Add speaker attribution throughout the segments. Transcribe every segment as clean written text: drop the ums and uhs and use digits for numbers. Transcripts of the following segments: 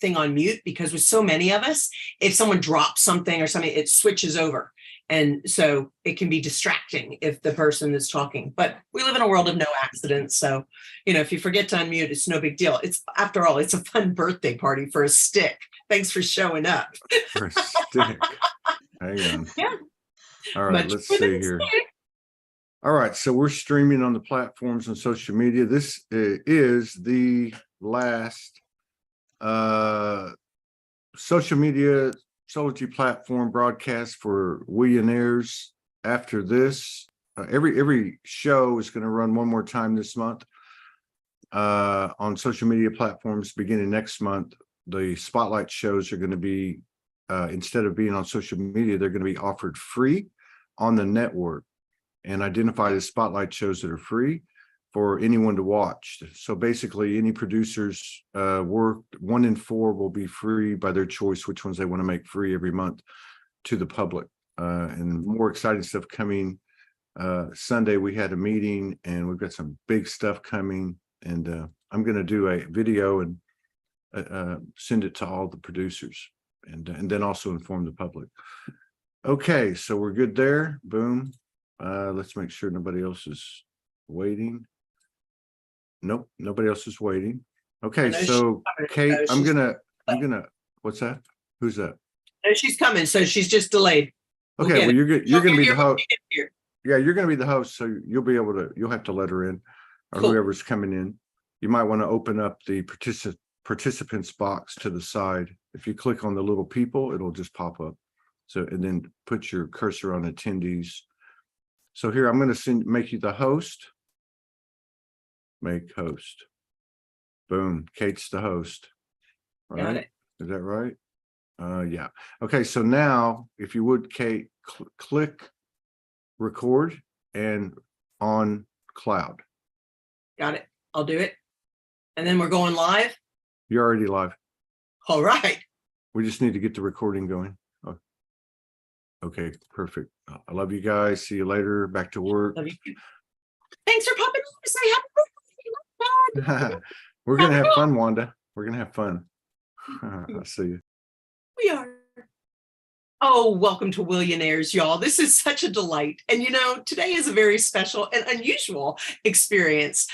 Speaker 1: thing on mute, because with so many of us, if someone drops something or something, it switches over. And so it can be distracting if the person is talking. But we live in a world of no accidents. So, if you forget to unmute, it's no big deal. It's, after all, it's a fun birthday party for a stick. Thanks for showing up.
Speaker 2: For a stick. Hang on.
Speaker 1: Yeah.
Speaker 2: All right, let's see here. All right, so we're streaming on the platforms and social media. This is the last social media Solargy platform broadcast for WI'LL-I-ON-aIres. After this, every show is going to run one more time this month on social media platforms. Beginning next month, the spotlight shows are going to be, instead of being on social media, they're going to be offered free on the network, and identified as spotlight shows that are free for anyone to watch. So basically, any producers work, 1 in 4 will be free by their choice, which ones they want to make free every month to the public. And more exciting stuff coming. Sunday, we had a meeting, and we've got some big stuff coming. And I'm going to do a video and send it to all the producers, and then also inform the public. Okay, so we're good there. Boom. Let's make sure nobody else is waiting. Nope, nobody else is waiting. Okay, so Kate, I'm gonna, what's that? Who's that?
Speaker 1: No, she's coming, so she's just delayed.
Speaker 2: Okay, well, you're good. You're gonna be the host. Yeah, you're gonna be the host, so you'll have to let her in, or whoever's coming in. You might want to open up the participants box to the side. If you click on the little people, it'll just pop up. So, and then put your cursor on attendees. So here, I'm going to make you the host. Make host. Boom. Kate's the host. All right. Got it. Is that right? Yeah. Okay. So now, if you would, Kate, click record and on cloud.
Speaker 1: Got it. I'll do it. And then we're going live.
Speaker 2: You're already live.
Speaker 1: All right.
Speaker 2: We just need to get the recording going. Oh. Okay. Perfect. I love you guys. See you later. Back to work.
Speaker 1: Love you. Thanks for popping over. Say happy birthday.
Speaker 2: We're gonna have fun, Wanda. We're gonna have fun. I'll see you.
Speaker 1: We are. Oh, welcome to WI'LL-I-ON-aIres, y'all. This is such a delight. And today is a very special and unusual experience.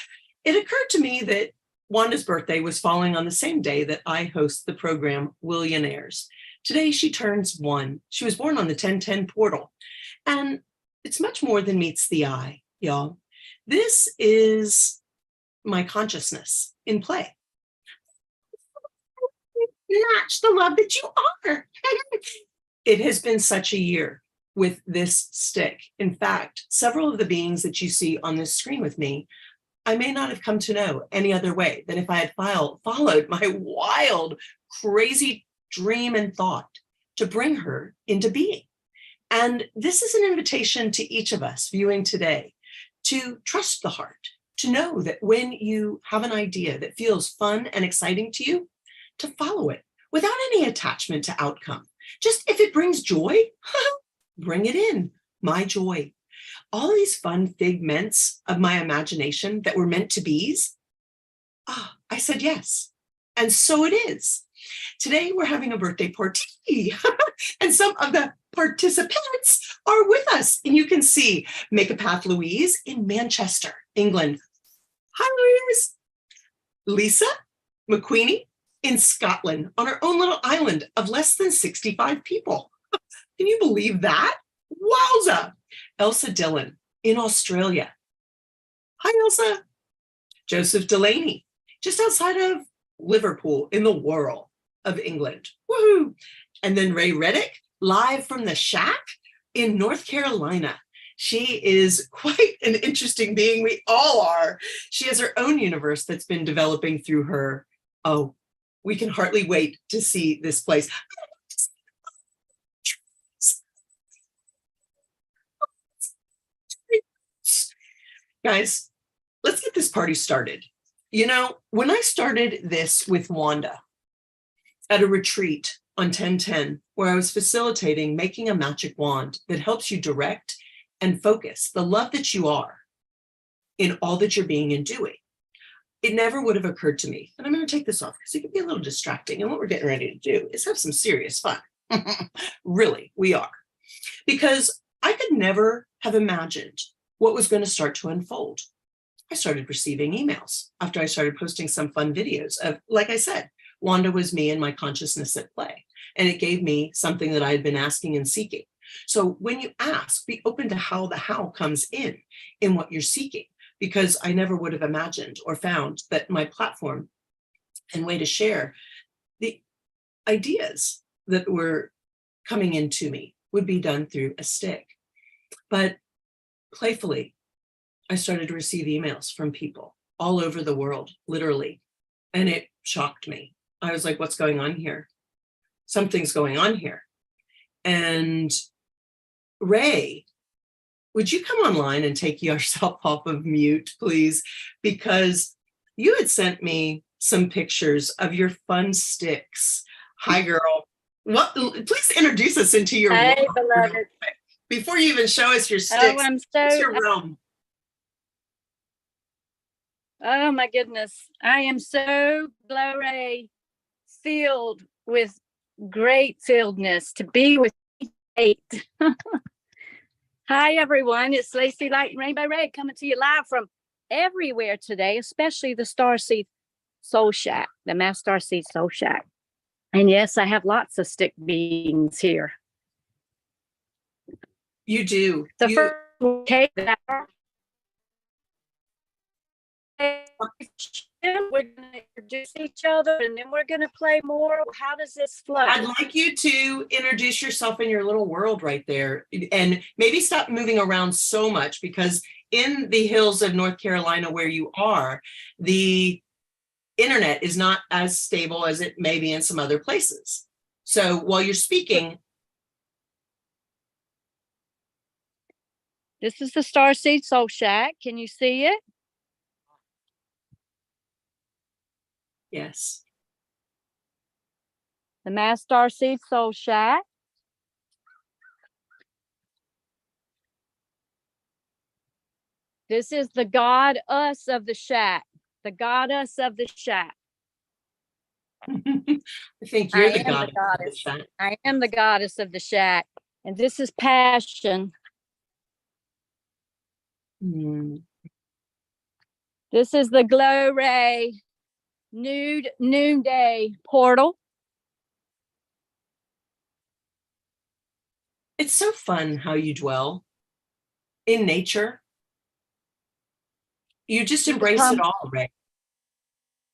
Speaker 1: It occurred to me that Wanda's birthday was falling on the same day that I host the program WI'LL-I-ON-aIres. Today she turns 1. She was born on the 1010 portal. And it's much more than meets the eye, y'all. This is my consciousness in play. Match the love that you are. It has been such a year with this stick. In fact, several of the beings that you see on this screen with me, I may not have come to know any other way than if I had followed my wild, crazy dream and thought to bring her into being. And this is an invitation to each of us viewing today to trust the heart, to know that when you have an idea that feels fun and exciting to you, to follow it without any attachment to outcome. Just if it brings joy, bring it in, my joy. All these fun figments of my imagination that were meant to be's, I said yes. And so it is. Today we're having a birthday party and some of the participants are with us. And you can see Make a Path Louise in Manchester, England. Hi, Louise. Lisa McQueenie in Scotland on her own little island of less than 65 people. Can you believe that? Wowza. Elsa Dillon in Australia. Hi, Elsa. Joseph Delaney, just outside of Liverpool in the Wirral of England. Woohoo. And then Ray Reddick, live from the shack in North Carolina. She is quite an interesting being. We all are. She has her own universe that's been developing through her. Oh, we can hardly wait to see this place. Guys, let's get this party started. When I started this with Wanda at a retreat on 1010, where I was facilitating making a magic wand that helps you direct and focus the love that you are in all that you're being and doing, it never would have occurred to me. And I'm going to take this off because it can be a little distracting. And what we're getting ready to do is have some serious fun. Really, we are. Because I could never have imagined what was going to start to unfold. I started receiving emails after I started posting some fun videos of, like I said, Wanda was me and my consciousness at play. And it gave me something that I had been asking and seeking. So when you ask, be open to how the how comes in what you're seeking, because I never would have imagined or found that my platform and way to share the ideas that were coming into me would be done through a stick. But playfully, I started to receive emails from people all over the world, literally, and it shocked me. I was like, what's going on here? Something's going on here. And Ray, would you come online and take yourself off of mute, please? Because you had sent me some pictures of your fun sticks. Hi, girl. What? Please introduce us into your
Speaker 3: Hey,
Speaker 1: world
Speaker 3: beloved.
Speaker 1: before you even show us your
Speaker 3: Oh,
Speaker 1: sticks.
Speaker 3: I'm
Speaker 1: What's
Speaker 3: so,
Speaker 1: your realm?
Speaker 3: oh my goodness. I am so glory filled with great filledness to be with eight. Hi, everyone. It's Lacey Light and Rainbow Ray coming to you live from everywhere today, especially the Starseed Soul Shack, the Mass Starseed Soul Shack. And yes, I have lots of stick beings here.
Speaker 1: You do.
Speaker 3: The
Speaker 1: You,
Speaker 3: first cake that we're going to introduce each other and then we're going to play more. How does this flow?
Speaker 1: I'd like you to introduce yourself in your little world right there, and maybe stop moving around so much, because in the hills of North Carolina where you are, the internet is not as stable as it may be in some other places. So while you're speaking,
Speaker 3: This is the Starseed Soul Shack. Can you see it?
Speaker 1: yes,
Speaker 3: The Mass Starseed Soul Shack. This is the God us of the shack. The God us of the shack.
Speaker 1: I think you're
Speaker 3: I
Speaker 1: the
Speaker 3: am the
Speaker 1: goddess.
Speaker 3: goddess. I am the goddess of the shack. And this is passion.
Speaker 1: Mm.
Speaker 3: This is the glow ray nude noonday portal.
Speaker 1: It's so fun how you dwell in nature. You just embrace it all, Ray.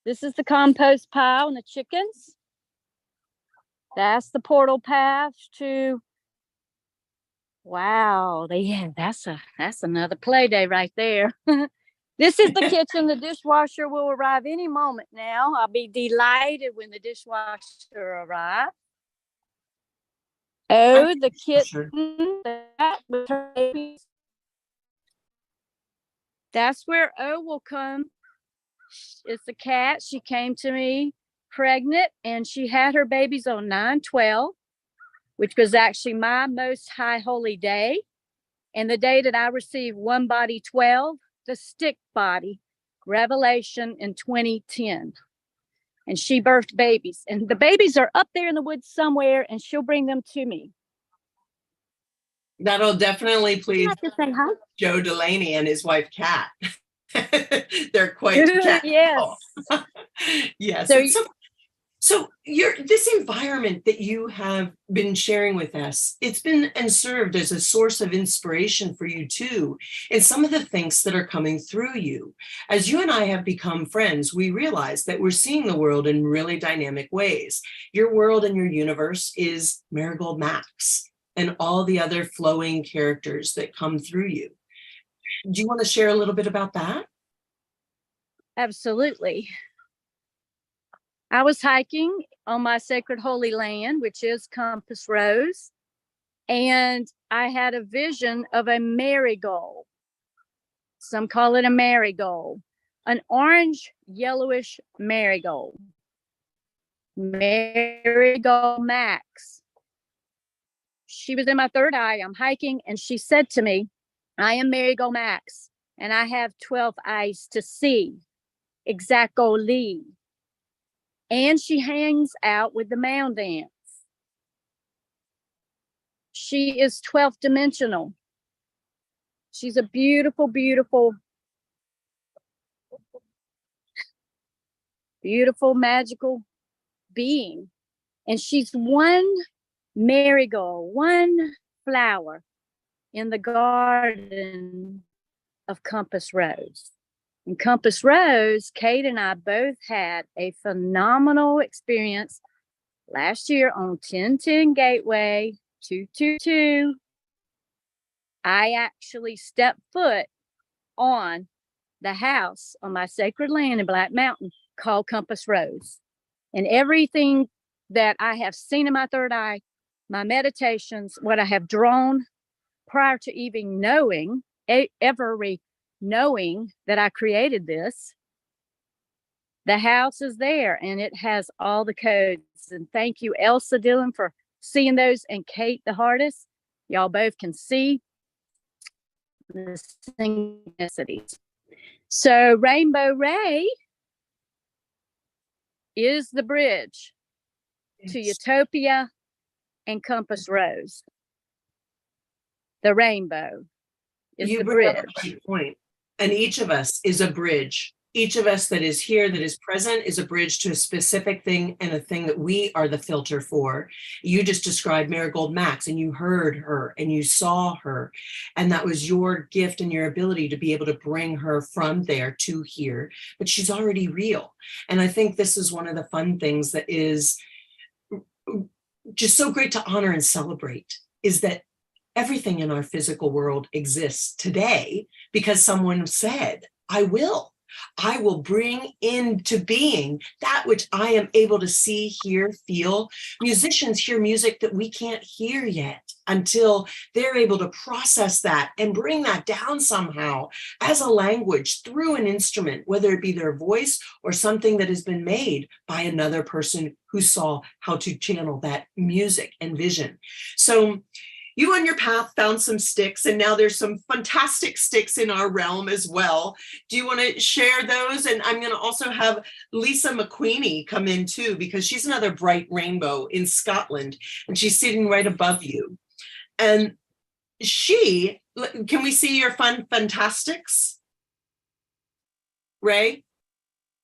Speaker 3: This is the compost pile and the chickens. That's the portal path to, wow, yeah, that's another play day right there. This is the kitchen. The dishwasher will arrive any moment now. I'll be delighted when the dishwasher arrives. Oh, the kitten. That with her babies. That's where O will come. It's a cat. She came to me pregnant and she had her babies on 9/12, which was actually my most high holy day. And the day that I received one body 12, the stick body, revelation in 2010. And she birthed babies. And the babies are up there in the woods somewhere, and she'll bring them to me.
Speaker 1: That'll definitely please
Speaker 3: I have to say hi.
Speaker 1: Joe Delaney and his wife, Kat. They're quite cat.
Speaker 3: Yes.
Speaker 1: Yes.
Speaker 3: So,
Speaker 1: So this environment that you have been sharing with us, it's been and served as a source of inspiration for you too, and some of the things that are coming through you. As you and I have become friends, we realize that we're seeing the world in really dynamic ways. Your world and your universe is Marigold Max and all the other flowing characters that come through you. Do you want to share a little bit about that?
Speaker 3: absolutely. I was hiking on my sacred holy land, which is Compass Rose, and I had a vision of a marigold. Some call it a marigold, an orange, yellowish marigold. Marigold Max. She was in my third eye. I'm hiking, and she said to me, I am Marigold Max, and I have 12 eyes to see. exactly. And she hangs out with the mound ants. She is 12th dimensional. She's a beautiful, beautiful, beautiful, magical being. And she's one marigold, one flower in the garden of Compass Rose. In Compass Rose, Kate and I both had a phenomenal experience last year on 1010 Gateway 222. I actually stepped foot on the house on my sacred land in Black Mountain called Compass Rose. And everything that I have seen in my third eye, my meditations, what I have drawn prior to even knowing, knowing that I created this, the house is there and it has all the codes. And thank you, Elsa Dillon, for seeing those, and Kate the hardest. Y'all both can see the synchronicities. So Rainbow Ray is the bridge to Utopia and Compass Rose. The rainbow is
Speaker 1: You
Speaker 3: the
Speaker 1: bring up
Speaker 3: bridge.
Speaker 1: a great point. And each of us is a bridge. Each of us that is here, that is present, is a bridge to a specific thing, and a thing that we are the filter for. You just described Marigold Max, and you heard her and you saw her. And that was your gift and your ability to be able to bring her from there to here. But she's already real. And I think this is one of the fun things that is just so great to honor and celebrate, is that everything in our physical world exists today because someone said, I will bring into being that which I am able to see, hear, feel. Musicians hear music that we can't hear yet until they're able to process that and bring that down somehow as a language through an instrument, whether it be their voice or something that has been made by another person who saw how to channel that music and vision. So you on your path found some sticks, and now there's some fantastic sticks in our realm as well. Do you want to share those? And I'm going to also have Lisa McQueenie come in too, because she's another bright rainbow in Scotland, and she's sitting right above you. And can we see your fantastics? Ray?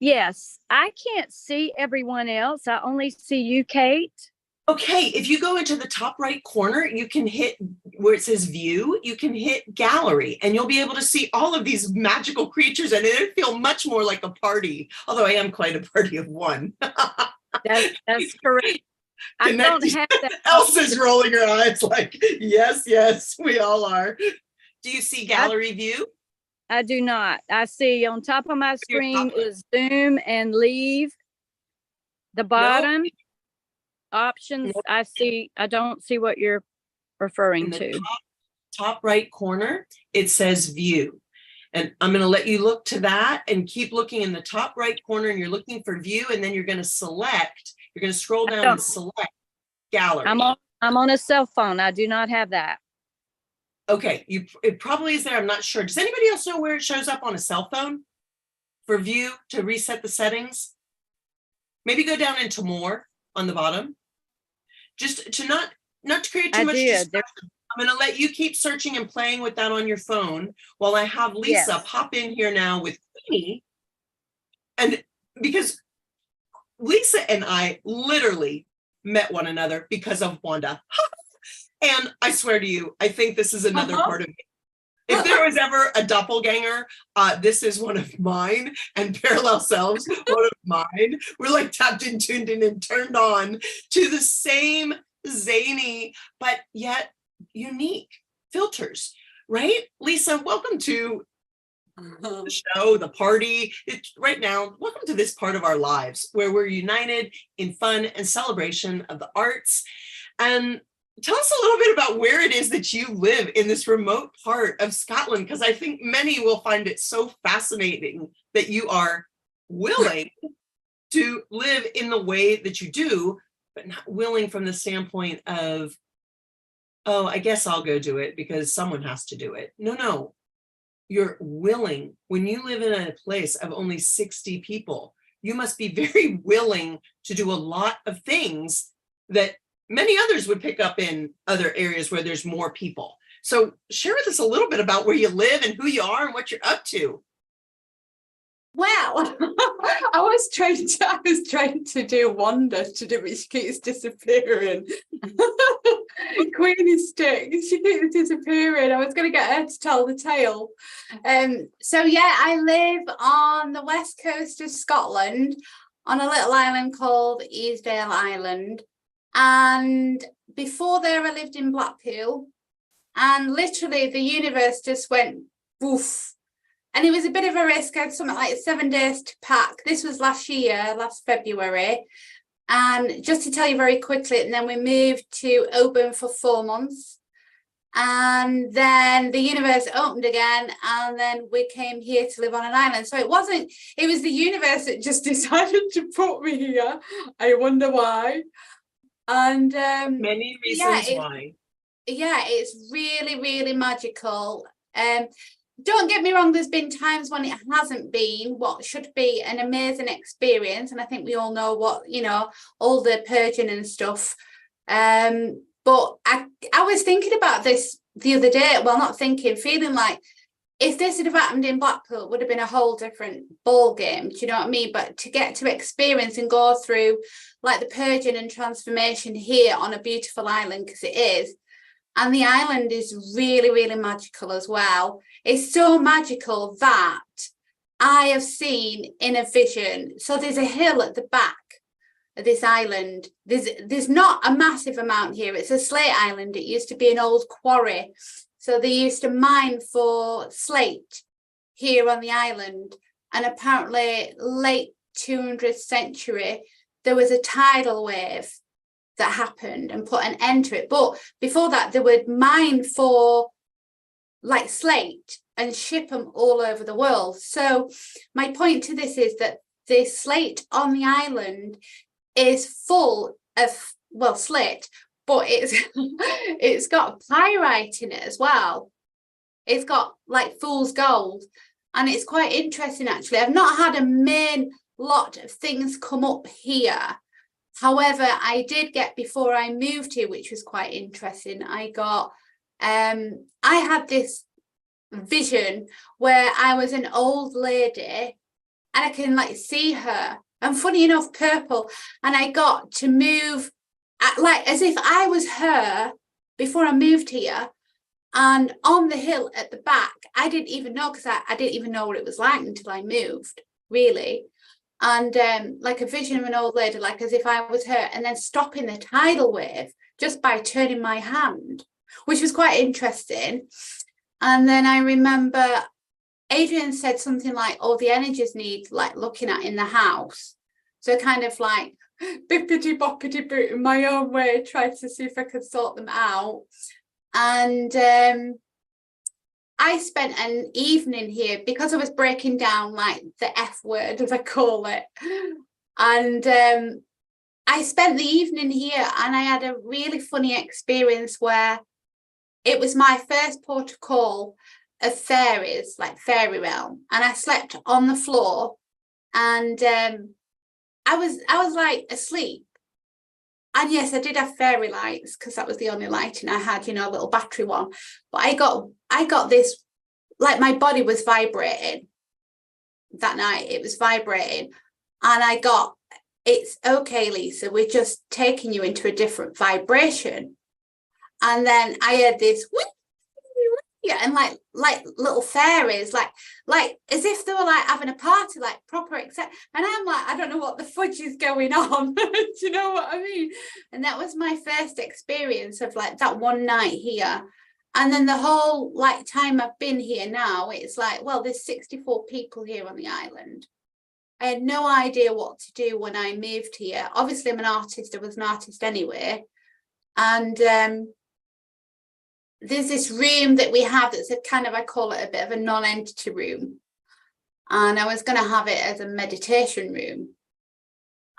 Speaker 3: Yes, I can't see everyone else. I only see you, Kate.
Speaker 1: Okay, if you go into the top right corner, you can hit where it says view, you can hit gallery, and you'll be able to see all of these magical creatures, and it'll feel much more like a party, although I am quite a party of one.
Speaker 3: That's correct. I don't have that.
Speaker 1: Elsa's rolling her eyes like, yes, yes, we all are. Do you see gallery view?
Speaker 3: I do not. I see on top of my screen is zoom and leave. The bottom. Nope. Options, nope. I don't see what you're referring to.
Speaker 1: Top right corner, it says view. And I'm going to let you look to that and keep looking in the top right corner, and you're looking for view, and then you're going to select, you're going to scroll down and select gallery.
Speaker 3: I'm on a cell phone. I do not have that.
Speaker 1: Okay, it probably is there. I'm not sure. Does anybody else know where it shows up on a cell phone for view to reset the settings? Maybe go down into more on the bottom. Just to not to create too much distraction. I'm going to let you keep searching and playing with that on your phone while I have Lisa pop in here now with Queenie. And because Lisa and I literally met one another because of Wanda. And I swear to you, I think this is another part of me. If there was ever a doppelganger, this is one of mine, and parallel selves, one of mine. We're like tapped in, tuned in, and turned on to the same zany, but yet unique filters, right? Lisa, welcome to the show, the party. Right now, welcome to this part of our lives where we're united in fun and celebration of the arts. And tell us a little bit about where it is that you live in this remote part of Scotland, because I think many will find it so fascinating that you are willing to live in the way that you do, but not willing from the standpoint of, oh, I guess I'll go do it because someone has to do it. No. you're willing, when you live in a place of only 60 people, you must be very willing to do a lot of things that many others would pick up in other areas where there's more people. So share with us a little bit about where you live and who you are and what you're up to.
Speaker 4: Well, I was trying to do Wanda to do it. She keeps disappearing. Queenie Stick, she keeps disappearing. I was going to get her to tell the tale. So yeah, I live on the west coast of Scotland on a little island called Easdale Island. And before there, I lived in Blackpool. And literally, the universe just went woof. And it was a bit of a risk. I had something like 7 days to pack. This was last February. And just to tell you very quickly, and then we moved to Oban for 4 months. And then the universe opened again. And then we came here to live on an island. So it was the universe that just decided to put me here. I wonder why. And
Speaker 1: Many reasons why.
Speaker 4: Yeah, it's really, really magical. Don't get me wrong, there's been times when it hasn't been what should be an amazing experience. And I think we all know what, all the purging and stuff. But I was thinking about this the other day. Well, not thinking, feeling like if this had happened in Blackpool, it would have been a whole different ball game. Do you know what I mean? But to get to experience and go through like the purging and transformation here on a beautiful island, because it is. And the island is really, really magical as well. It's so magical that I have seen in a vision. So there's a hill at the back of this island. There's not a massive amount here. It's a slate island. It used to be an old quarry. So they used to mine for slate here on the island. And apparently late 200th century, there was a tidal wave that happened and put an end to it. But before that, they would mine for like slate and ship them all over the world. So my point to this is that the slate on the island is full of, well, slate, but it's got pyrite in it as well. It's got like fool's gold, and it's quite interesting actually. I've not had a main lot of things come up here. However, I did get, before I moved here, which was quite interesting, I had this vision where I was an old lady and I can like see her, and funny enough, purple, and I got to move like as if I was her before I moved here. And on the hill at the back, I didn't even know, because I didn't even know what it was like until I moved, really. And like a vision of an old lady, like as if I was her, and then stopping the tidal wave just by turning my hand, which was quite interesting. And then I remember Adrian said something like, oh, the energies need like looking at in the house. So kind of like bippity boppity boot in my own way, tried to see if I could sort them out. And I spent an evening here because I was breaking down like the F word, as I call it. And I spent the evening here, and I had a really funny experience where it was my first port of call of fairies, like fairy realm. And I slept on the floor, and I was like asleep. And yes, I did have fairy lights because that was the only lighting I had, a little battery one. But I got this, like my body was vibrating that night. It was vibrating. And it's okay, Lisa, we're just taking you into a different vibration. And then I heard this, and like little fairies, like as if they were like having a party, like proper, and I'm like, I don't know what the fudge is going on. Do you know what I mean? And that was my first experience of like that one night here. And then the whole like time I've been here now, it's like, well, there's 64 people here on the island. I had no idea what to do when I moved here. Obviously I'm an artist. I was an artist anyway. And there's this room that we have that's a kind of, I call it a bit of a non-entity room. And I was going to have it as a meditation room.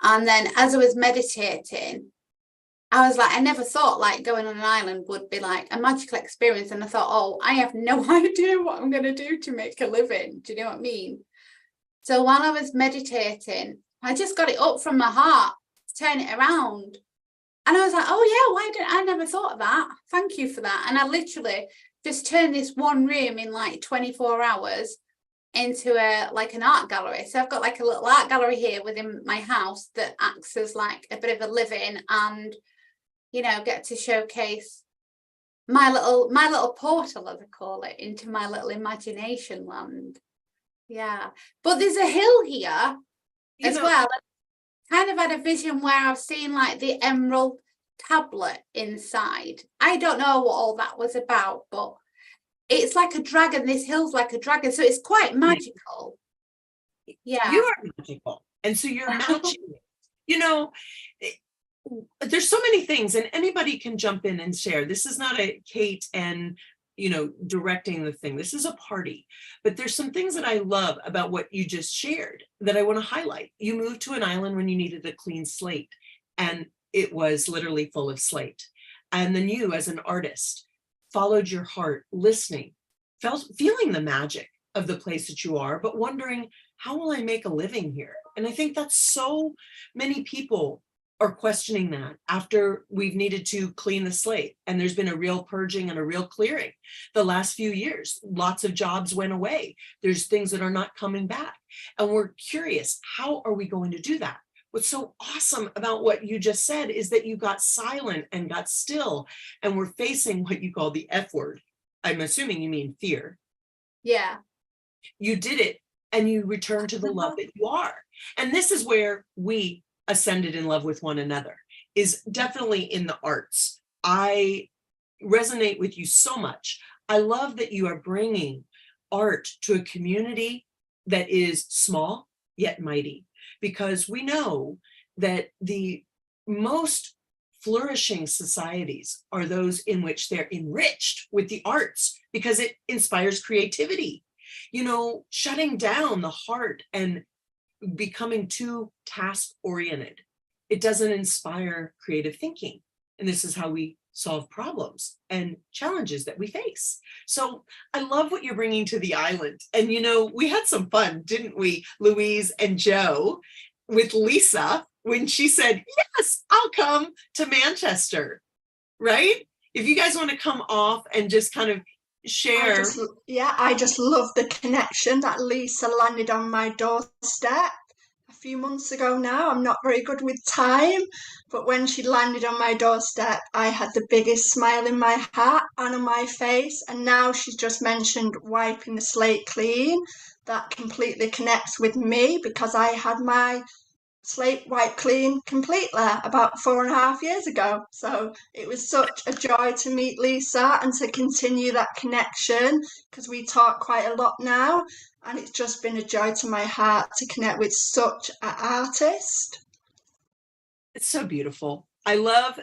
Speaker 4: And then as I was meditating, I was like, I never thought like going on an island would be like a magical experience. And I thought, oh, I have no idea what I'm going to do to make a living. Do you know what I mean? So while I was meditating, I just got it up from my heart to turn it around. And I was like, oh yeah, why didn't I never thought of that? Thank you for that. And I literally just turned this one room in like 24 hours into an art gallery. So I've got like a little art gallery here within my house that acts as like a bit of a living, and you know, get to showcase my little portal, as I call it, into my little imagination land. Yeah, but there's a hill here as well. I kind of had a vision where I've seen like the emerald tablet inside. I don't know what all that was about, but it's like a dragon. This hill's like a dragon, so it's quite magical. Yeah,
Speaker 1: You are magical, and so you're matching it. You know, there's so many things, and anybody can jump in and share. This is not a Kate and directing the thing. This is a party. But there's some things that I love about what you just shared that I want to highlight. You moved to an island when you needed a clean slate, and it was literally full of slate. And then you, as an artist, followed your heart, listening, feeling the magic of the place that you are, but wondering, how will I make a living here? And I think that's so many people are questioning that after we've needed to clean the slate. And there's been a real purging and a real clearing the last few years. Lots of jobs went away. There's things that are not coming back. And we're curious, how are we going to do that? What's so awesome about what you just said is that you got silent and got still, and we're facing what you call the F word. I'm assuming you mean fear.
Speaker 4: yeah,
Speaker 1: You did it, and you returned to the love that you are. And this is where we ascended in love with one another, is definitely in the arts. I resonate with you so much. I love that you are bringing art to a community that is small yet mighty, because we know that the most flourishing societies are those in which they're enriched with the arts, because it inspires creativity. Shutting down the heart and becoming too task oriented, it doesn't inspire creative thinking. And this is how we solve problems and challenges that we face. So I love what you're bringing to the island. And we had some fun, didn't we, Louise and Joe, with Lisa, when she said, yes, I'll come to Manchester, right? If you guys want to come off and just kind of share.
Speaker 5: I just love the connection that Lisa landed on my doorstep a few months ago now. I'm not very good with time, but when she landed on my doorstep, I had the biggest smile in my heart and on my face. And now she's just mentioned wiping the slate clean. That completely connects with me, because I had my slate wiped clean completely about 4.5 years ago. So it was such a joy to meet Lisa and to continue that connection, because we talk quite a lot now, and it's just been a joy to my heart to connect with such an artist.
Speaker 1: It's so beautiful. I love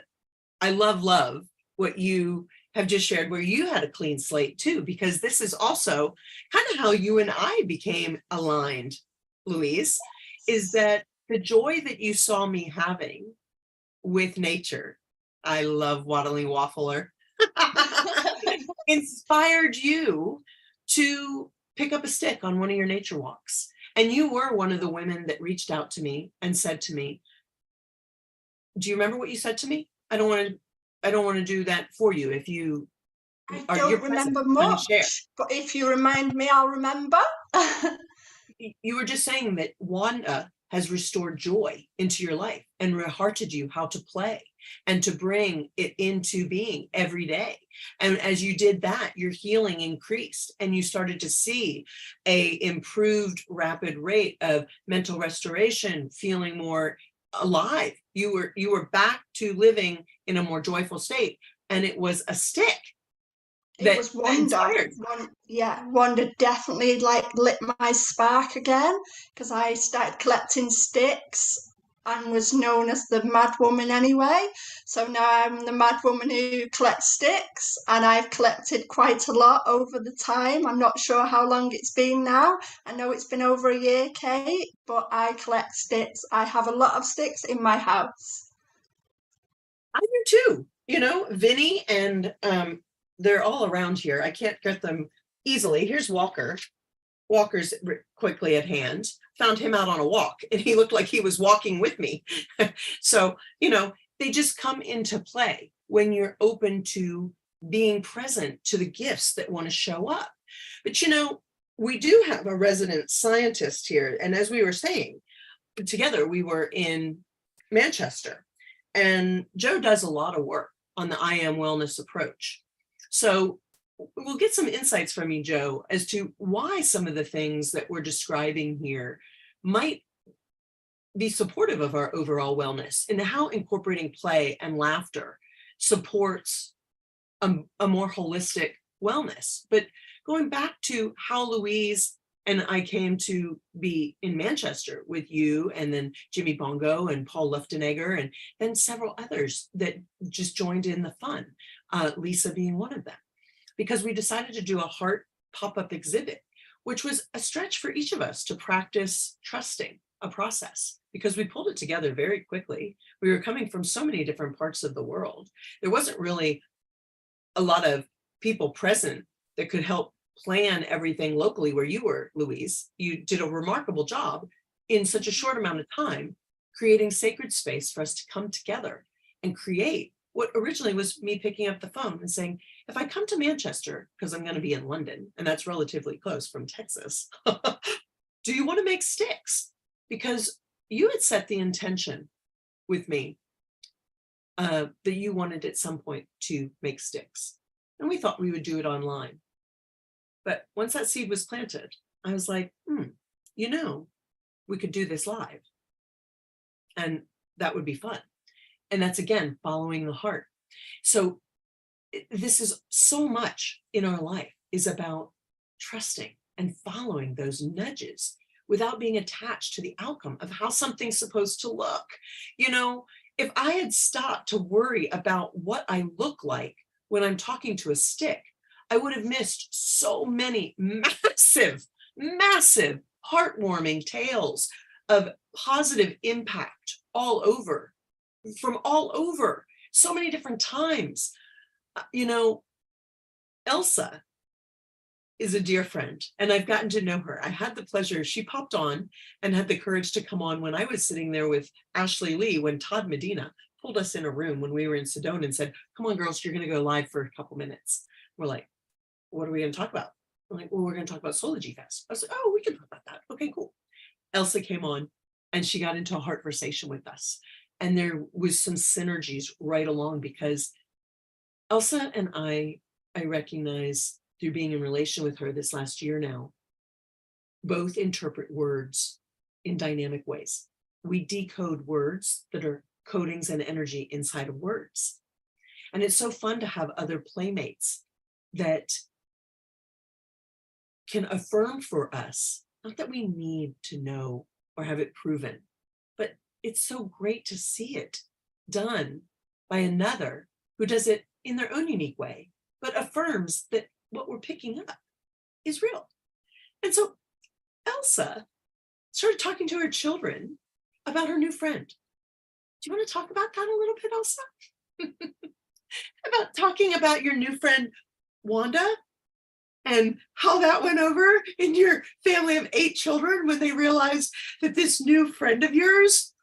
Speaker 1: what you have just shared, where you had a clean slate too, because this is also kind of how you and I became aligned, Louise, is that the joy that you saw me having with nature, I love waddling waffler, inspired you to pick up a stick on one of your nature walks. And you were one of the women that reached out to me and said to me, do you remember what you said to me? I don't want to do that for you. If you
Speaker 5: I don't remember much, but if you remind me, I'll remember.
Speaker 1: You were just saying that Wanda has restored joy into your life and rehearted you how to play and to bring it into being every day. And as you did that, your healing increased, and you started to see a improved rapid rate of mental restoration, feeling more alive. You were back to living in a more joyful state, and it was a stick.
Speaker 5: It was Wanda. Wanda definitely lit my spark again, because I started collecting sticks and was known as the mad woman anyway. So now I'm the mad woman who collects sticks, and I've collected quite a lot over the time. I'm not sure how long it's been now. I know it's been over a year, Kate, but I collect sticks. I have a lot of sticks in my house.
Speaker 1: I do too. You know, Vinny and they're all around here. I can't get them easily. Here's Walker. Walker's quickly at hand. Found him out on a walk, and he looked like he was walking with me. So, you know, they just come into play when you're open to being present to the gifts that want to show up. But, you know, we do have a resident scientist here. And as we were saying, together we were in Manchester, and Joe does a lot of work on the I Am Wellness approach. So we'll get some insights from you, Joe, as to why some of the things that we're describing here might be supportive of our overall wellness, and how incorporating play and laughter supports a more holistic wellness. But going back to how Louise and I came to be in Manchester with you, and then Jimmy Bongo and Paul Luftenegger, and then several others that just joined in the fun, Lisa being one of them, because we decided to do a heart pop-up exhibit, which was a stretch for each of us to practice trusting a process, because we pulled it together very quickly. We were coming from so many different parts of the world. There wasn't really a lot of people present that could help plan everything locally where you were, Louise. You did a remarkable job in such a short amount of time, creating sacred space for us to come together and create what originally was me picking up the phone and saying, if I come to Manchester, because I'm going to be in London, and that's relatively close from Texas, do you want to make sticks? Because you had set the intention with me that you wanted at some point to make sticks. And we thought we would do it online. But once that seed was planted, I was like, you know, we could do this live. And that would be fun. And that's, again, following the heart. So this is so much in our life is about trusting and following those nudges without being attached to the outcome of how something's supposed to look. You know, if I had stopped to worry about what I look like when I'm talking to a stick, I would have missed so many massive, massive, heartwarming tales of positive impact all over, from all over, so many different times. You know, Elsa is a dear friend, and I've gotten to know her. I had the pleasure, she popped on and had the courage to come on when I was sitting there with Ashley Lee, when Todd Medina pulled us in a room when we were in Sedona and said, come on, girls, you're going to go live for a couple minutes. We're like, what are we going to talk about? I'm like, well, we're going to talk about Soology Fest. I was like, oh, we can talk about that. Okay, cool. Elsa came on and she got into a heart conversation with us. And there was some synergies right along, because Elsa and I recognize through being in relation with her this last year now, both interpret words in dynamic ways. We decode words that are codings and energy inside of words. And it's so fun to have other playmates that can affirm for us, not that we need to know or have it proven, but it's so great to see it done by another who does it in their own unique way, but affirms that what we're picking up is real. And so Elsa started talking to her children about her new friend. Do you want to talk about that a little bit, Elsa? About talking about your new friend, Wanda, and how that went over in your family of 8 children when they realized that this new friend of yours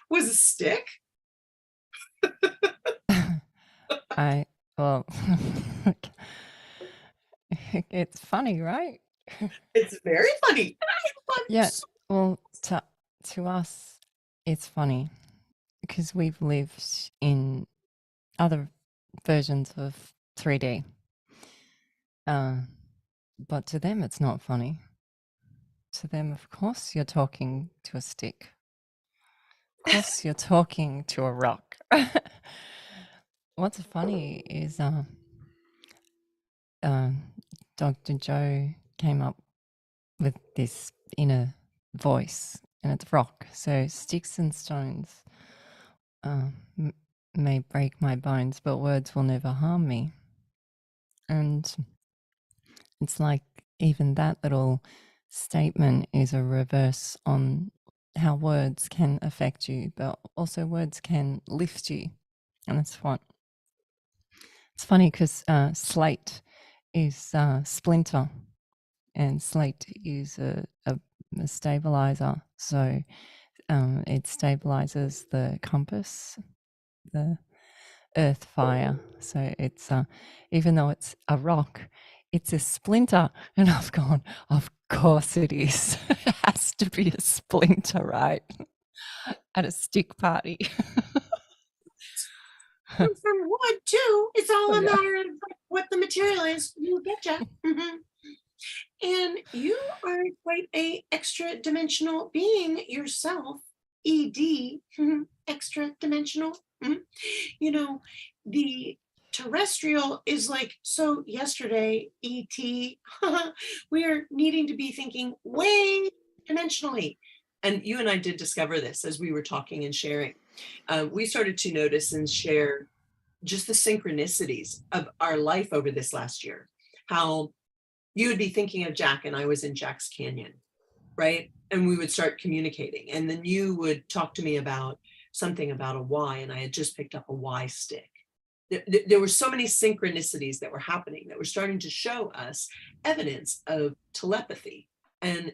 Speaker 1: was a stick?
Speaker 6: Well, it's funny, right?
Speaker 1: It's very funny.
Speaker 6: Yeah. Well, to us, it's funny because we've lived in other versions of 3D. But to them, it's not funny. To them, of course, you're talking to a stick. Of course, you're talking to a rock. What's funny is Dr. Joe came up with this inner voice, and it's rock. So sticks and stones may break my bones, but words will never harm me. And it's like even that little statement is a reverse on how words can affect you, but also words can lift you. And that's what it's funny because slate is splinter, and slate is a stabilizer. So it stabilizes the compass, the earth fire. So it's even though it's a rock, it's a splinter. And I've gone, of course it is. It has to be a splinter, right? At a stick party.
Speaker 1: From wood too. It's all a
Speaker 6: Yeah.
Speaker 1: matter of what the material is. You betcha. And you are quite a extra dimensional being yourself. ED, extra dimensional. You know, the terrestrial is like, so yesterday, ET, we are needing to be thinking way dimensionally. And you and I did discover this as we were talking and sharing. We started to notice and share just the synchronicities of our life over this last year. How you would be thinking of Jack and I was in Jack's Canyon, right? And we would start communicating. And then you would talk to me about something about a Y, and I had just picked up a Y stick. There were so many synchronicities that were happening that were starting to show us evidence of telepathy and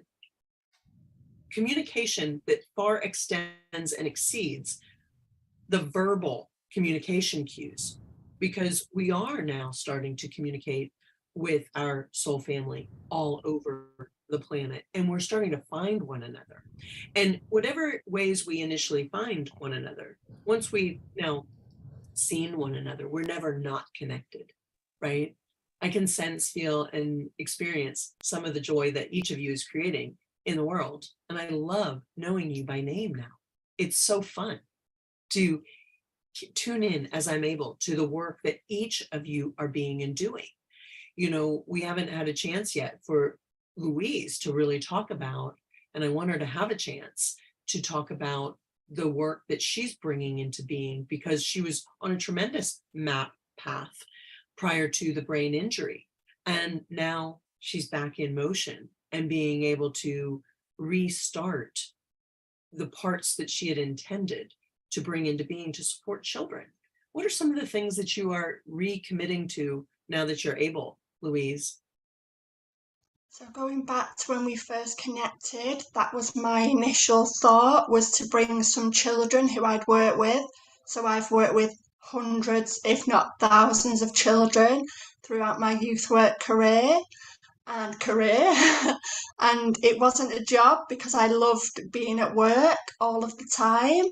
Speaker 1: communication that far extends and exceeds the verbal communication cues, because we are now starting to communicate with our soul family all over the planet, and we're starting to find one another. And whatever ways we initially find one another, once we now seen one another, we're never not connected, right? I can sense, feel, and experience some of the joy that each of you is creating in the world. And I love knowing you by name now. It's so fun to tune in as I'm able to the work that each of you are being and doing. You know, we haven't had a chance yet for Louise to really talk about, and I want her to have a chance to talk about the work that she's bringing into being, because she was on a tremendous map path prior to the brain injury. And now she's back in motion and being able to restart the parts that she had intended to bring into being to support children. What are some of the things that you are recommitting to now that you're able, Louise?
Speaker 5: So going back to when we first connected, that was my initial thought, was to bring some children who I'd worked with. So I've worked with hundreds, if not thousands of children throughout my youth work career. And it wasn't a job because I loved being at work all of the time.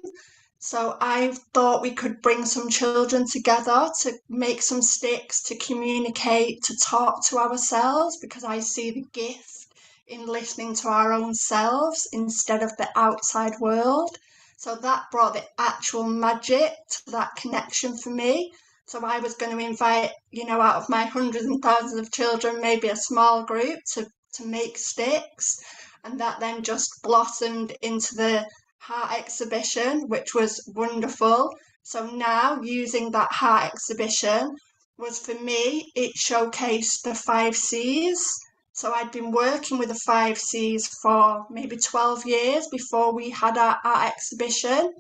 Speaker 5: So I thought we could bring some children together to make some sticks, to communicate, to talk to ourselves, because I see the gift in listening to our own selves instead of the outside world. So that brought the actual magic to that connection for me. So I was going to invite, out of my hundreds and thousands of children, maybe a small group to make sticks. And that then just blossomed into the heart exhibition, which was wonderful. So now using that heart exhibition was, for me, it showcased the 5 C's. So I'd been working with the 5 C's for maybe 12 years before we had our art exhibition.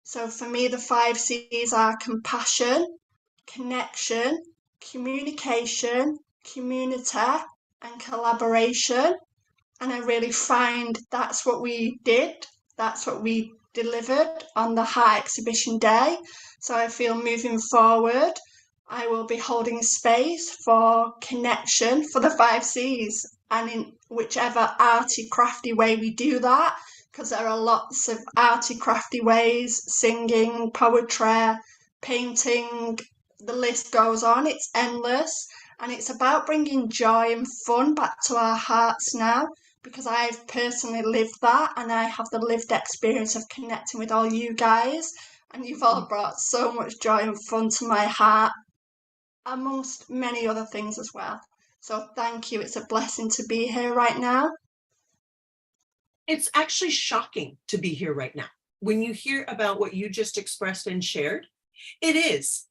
Speaker 5: So for me, the 5 C's are compassion, connection, communication, community, and collaboration. And I really find that's what we did. That's what we delivered on the Heart Exhibition Day. So I feel moving forward, I will be holding space for connection for the 5 C's, and in whichever arty, crafty way we do that, because there are lots of arty, crafty ways: singing, poetry, painting, the list goes on. It's endless. And it's about bringing joy and fun back to our hearts now, because I've personally lived that, and I have the lived experience of connecting with all you guys, and you've all brought so much joy and fun to my heart, amongst many other things as well. So thank you. It's a blessing to be here right now.
Speaker 1: It's actually shocking to be here right now. When you hear about what you just expressed and shared, it is.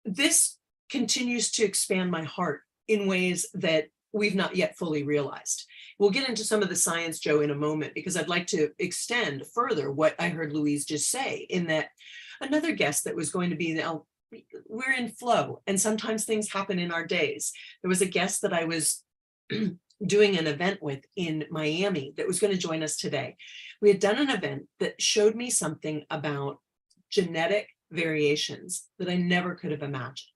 Speaker 1: This continues to expand my heart in ways that we've not yet fully realized. We'll get into some of the science, Joe, in a moment, because I'd like to extend further what I heard Louise just say, in that another guest that was going to be, we're in flow, and sometimes things happen in our days. There was a guest that I was doing an event with in Miami that was going to join us today. We had done an event that showed me something about genetic variations that I never could have imagined.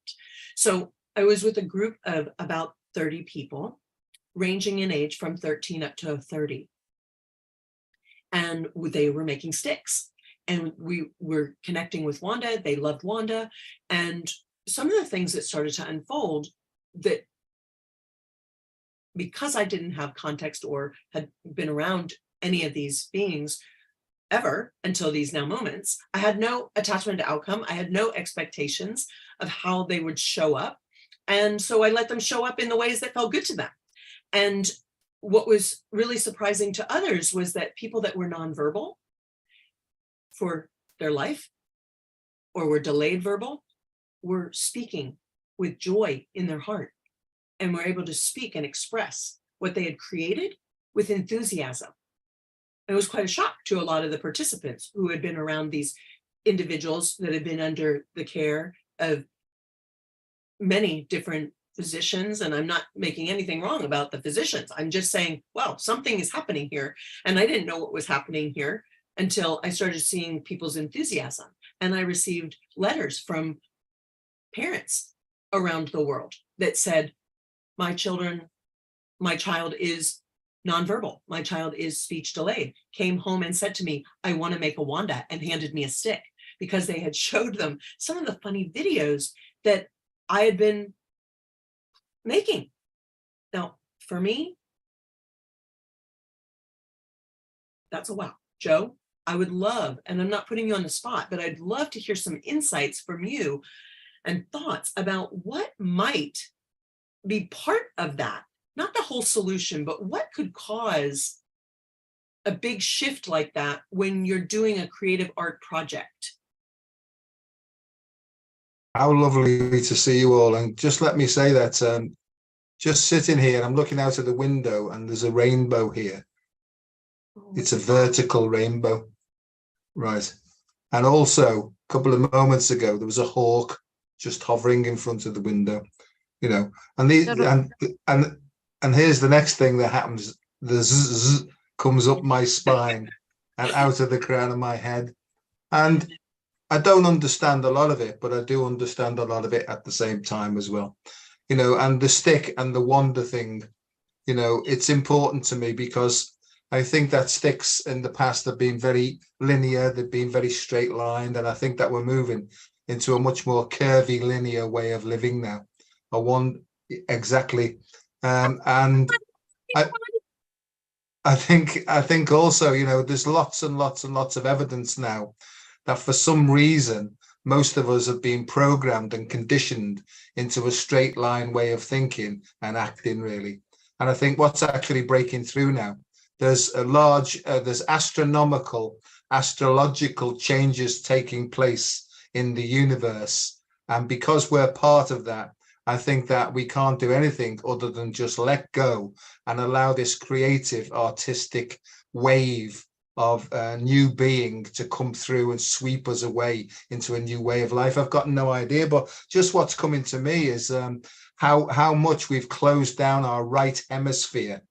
Speaker 1: So I was with a group of about 30 people, ranging in age from 13 up to 30. And they were making sticks. And we were connecting with Wanda. They loved Wanda. And some of the things that started to unfold, that because I didn't have context or had been around any of these beings ever until these now moments, I had no attachment to outcome. I had no expectations of how they would show up. And so I let them show up in the ways that felt good to them. And what was really surprising to others was that people that were nonverbal for their life or were delayed verbal were speaking with joy in their heart and were able to speak and express what they had created with enthusiasm. It was quite a shock to a lot of the participants who had been around these individuals that had been under the care of many different physicians. And I'm not making anything wrong about the physicians. I'm just saying, well, something is happening here. And I didn't know what was happening here until I started seeing people's enthusiasm. And I received letters from parents around the world that said, my child is nonverbal. My child is speech delayed, came home and said to me, I want to make a Wanda, and handed me a stick because they had showed them some of the funny videos that I had been making. Now, for me, that's a wow. Joe, I would love, and I'm not putting you on the spot, but I'd love to hear some insights from you and thoughts about what might be part of that. Not the whole solution, but what could cause a big shift like that when you're doing a creative art project?
Speaker 7: How lovely to see you all. And just let me say that just sitting here, I'm looking out of the window and there's a rainbow here. It's a vertical rainbow, right? And also a couple of moments ago, there was a hawk just hovering in front of the window, you know, and here's the next thing that happens. The zzz comes up my spine and out of the crown of my head. And I don't understand a lot of it, but I do understand a lot of it at the same time as well. You know, and the stick and the Wanda thing, you know, it's important to me because I think that sticks in the past have been very linear, they've been very straight lined, and I think that we're moving into a much more curvy, linear way of living now. Exactly. And I think also, you know, there's lots and lots and lots of evidence now that for some reason, most of us have been programmed and conditioned into a straight line way of thinking and acting, really. And I think what's actually breaking through now, there's there's astronomical, astrological changes taking place in the universe. And because we're part of that, I think that we can't do anything other than just let go and allow this creative, artistic wave of a new being to come through and sweep us away into a new way of life. I've got no idea, but just what's coming to me is how much we've closed down our right hemisphere,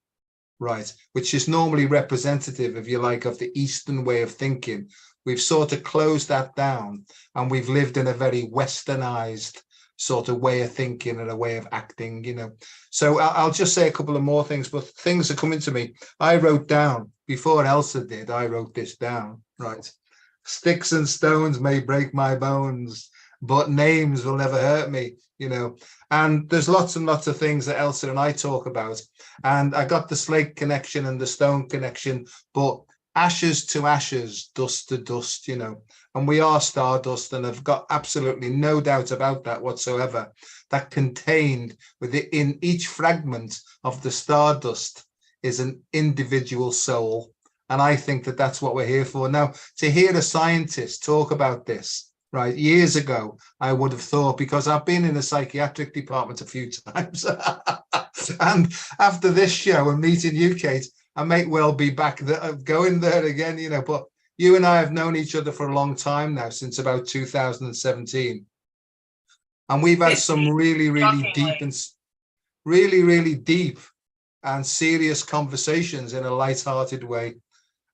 Speaker 7: right, which is normally representative, if you like, of the Eastern way of thinking. We've sort of closed that down and we've lived in a very westernized sort of way of thinking and a way of acting, you know. So I'll just say a couple of more things, but things are coming to me. I wrote down, before Elsa did, I wrote this down, right? Sticks and stones may break my bones, but names will never hurt me, you know. And there's lots and lots of things that Elsa and I talk about. And I got the slate connection and the stone connection, but ashes to ashes, dust to dust, you know. And we are stardust, and I've got absolutely no doubt about that whatsoever. That contained within each fragment of the stardust is an individual soul. And I think that that's what we're here for. Now, to hear a scientist talk about this, right, years ago, I would have thought, because I've been in the psychiatric department a few times, and after this show and meeting you, Kate, I may well be back there, going there again, you know, but you and I have known each other for a long time now, since about 2017. And we've had some really, really deep and really deep and serious conversations in a light-hearted way.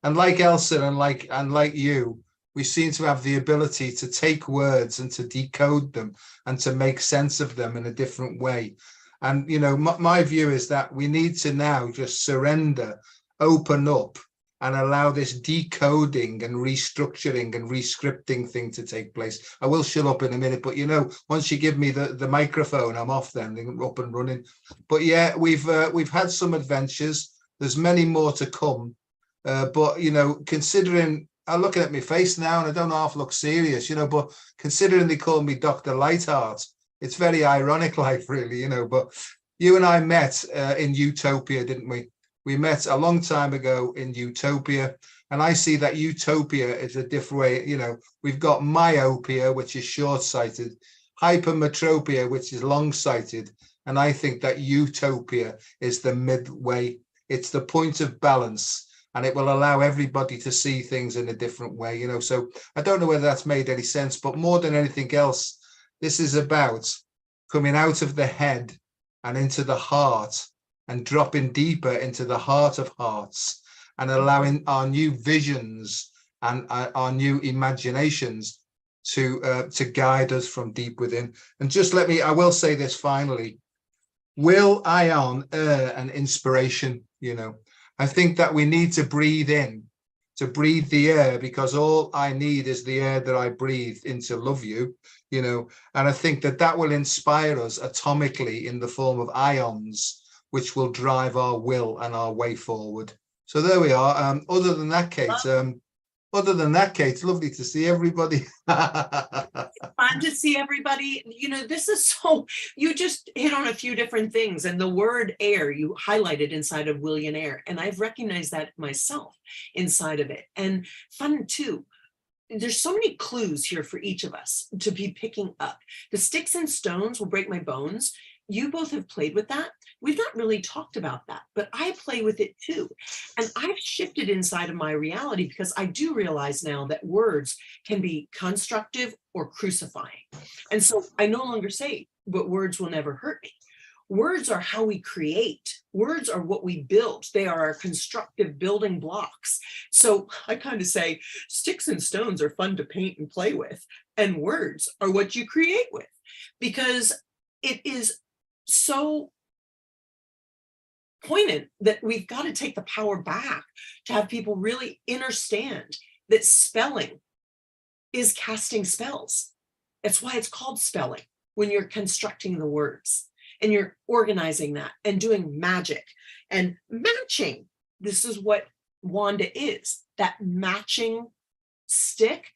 Speaker 7: And like Elsa and like you, we seem to have the ability to take words and to decode them and to make sense of them in a different way. And, you know, my view is that we need to now just surrender, open up, and allow this decoding and restructuring and rescripting thing to take place. I will shut up in a minute, but you know, once you give me the microphone, I'm off then, up and running. But yeah, we've had some adventures. There's many more to come. But you know, considering, I'm looking at my face now and I don't half look serious, you know, but considering they call me Dr. Light-heart, it's very ironic, like, really, you know. But you and I met in Utopia, didn't we? We met a long time ago in Utopia, and I see that Utopia is a different way. You know, we've got myopia, which is short-sighted, hypermetropia, which is long-sighted, and I think that Utopia is the midway. It's the point of balance, and it will allow everybody to see things in a different way, you know. So I don't know whether that's made any sense, but more than anything else, this is about coming out of the head and into the heart, and dropping deeper into the heart of hearts, and allowing our new visions and our new imaginations to guide us from deep within. And just I will say this finally, WI'LL-I-ON-aIres and inspiration, you know. I think that we need to breathe in, to breathe the air, because all I need is the air that I breathe in to love you, you know. And I think that that will inspire us atomically in the form of ions, which will drive our will and our way forward. So there we are. Other than that, Kate, lovely to see everybody.
Speaker 1: Fun to see everybody. You know, this is so, you just hit on a few different things, and the word air you highlighted inside of WI'LL-I-ON-aIres, and I've recognized that myself inside of it. And fun too. There's so many clues here for each of us to be picking up. The sticks and stones will break my bones. You both have played with that. We've not really talked about that, but I play with it too. And I've shifted inside of my reality, because I do realize now that words can be constructive or crucifying. And so I no longer say, but words will never hurt me. Words are how we create. Words are what we build. They are our constructive building blocks. So I kind of say sticks and stones are fun to paint and play with, and words are what you create with, because it is so poignant that we've got to take the power back to have people really understand that spelling is casting spells. That's why it's called spelling, when you're constructing the words and you're organizing that and doing magic and matching. This is what Wanda is, that matching stick.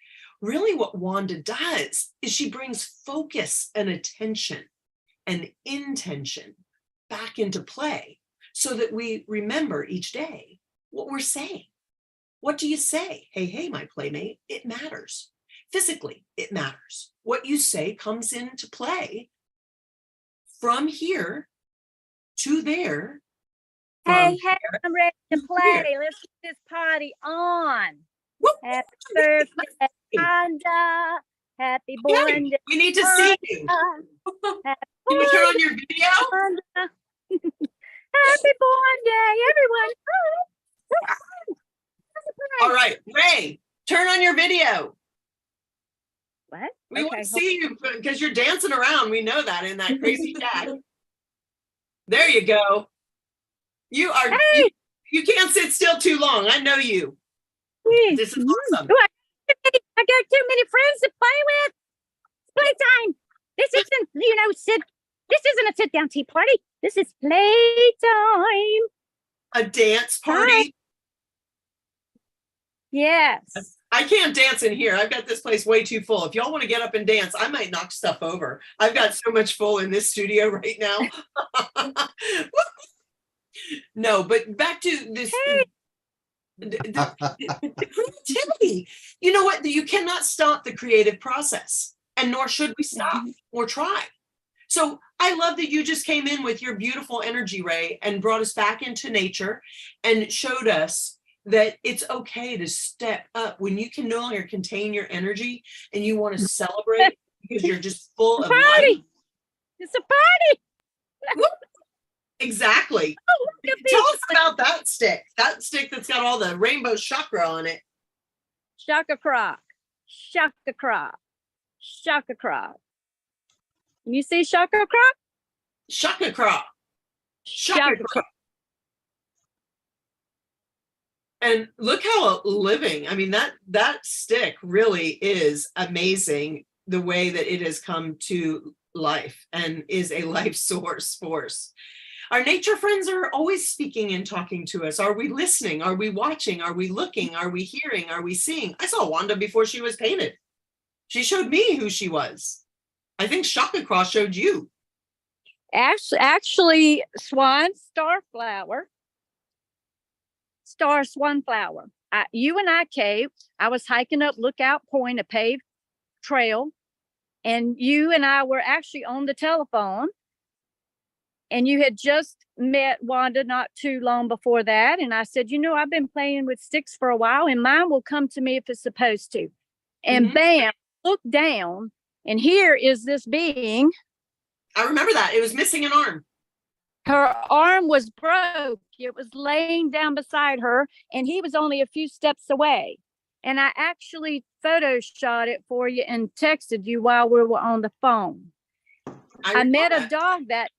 Speaker 1: Really what Wanda does is she brings focus and attention and intention back into play, so that we remember each day what we're saying. What do you say? Hey, hey, my playmate, it matters. Physically, it matters. What you say comes into play from here to there.
Speaker 3: Hey, I'm ready to play. Let's get this party on. Happy birthday, Wanda. Happy born day.
Speaker 1: We need to see you. Can you turn on your video?
Speaker 3: Happy born day, everyone.
Speaker 1: All right, Ray, turn on your video.
Speaker 3: What?
Speaker 1: We want to see you because you're dancing around. We know that in that crazy chat. There you go. You are,
Speaker 3: hey.
Speaker 1: you can't sit still too long. I know you. This is awesome.
Speaker 3: I got too many friends to play with. Playtime. This isn't, this isn't a sit-down tea party. This is playtime.
Speaker 1: A dance party?
Speaker 3: Hi. Yes.
Speaker 1: I can't dance in here. I've got this place way too full. If y'all want to get up and dance, I might knock stuff over. I've got so much full in this studio right now. No, but back to this.
Speaker 3: Hey.
Speaker 1: The creativity. You know what? You cannot stop the creative process, and nor should we stop or try. So I love that you just came in with your beautiful energy, Ray, and brought us back into nature and showed us that it's okay to step up when you can no longer contain your energy and you want to celebrate because you're just full of life.
Speaker 3: Party! It's a party!
Speaker 1: Exactly.
Speaker 3: Oh, look at
Speaker 1: Tell
Speaker 3: this.
Speaker 1: us about that stick that's got all the rainbow chakra on it.
Speaker 3: Shaka croc. Shaka croc. Shaka croc. Can you see Shaka croc?
Speaker 1: Shaka croc. Shaka croc. And look how living, I mean, that stick really is amazing, the way that it has come to life and is a life source force. Our nature friends are always speaking and talking to us. Are we listening? Are we watching? Are we looking? Are we hearing? Are we seeing? I saw Wanda before she was painted. She showed me who she was. I think Shaka Cross showed you.
Speaker 3: Actually, swan starflower. Star swanflower. You and I, Kate, I was hiking up Lookout Point, a paved trail, and you and I were actually on the telephone, and you had just met Wanda not too long before that. And I said, you know, I've been playing with sticks for a while, and mine will come to me if it's supposed to. And bam, look down, and here is this being.
Speaker 1: I remember that. It was missing an arm.
Speaker 3: Her arm was broke. It was laying down beside her, and he was only a few steps away. And I actually photoshot it for you and texted you while we were on the phone. I met a dog that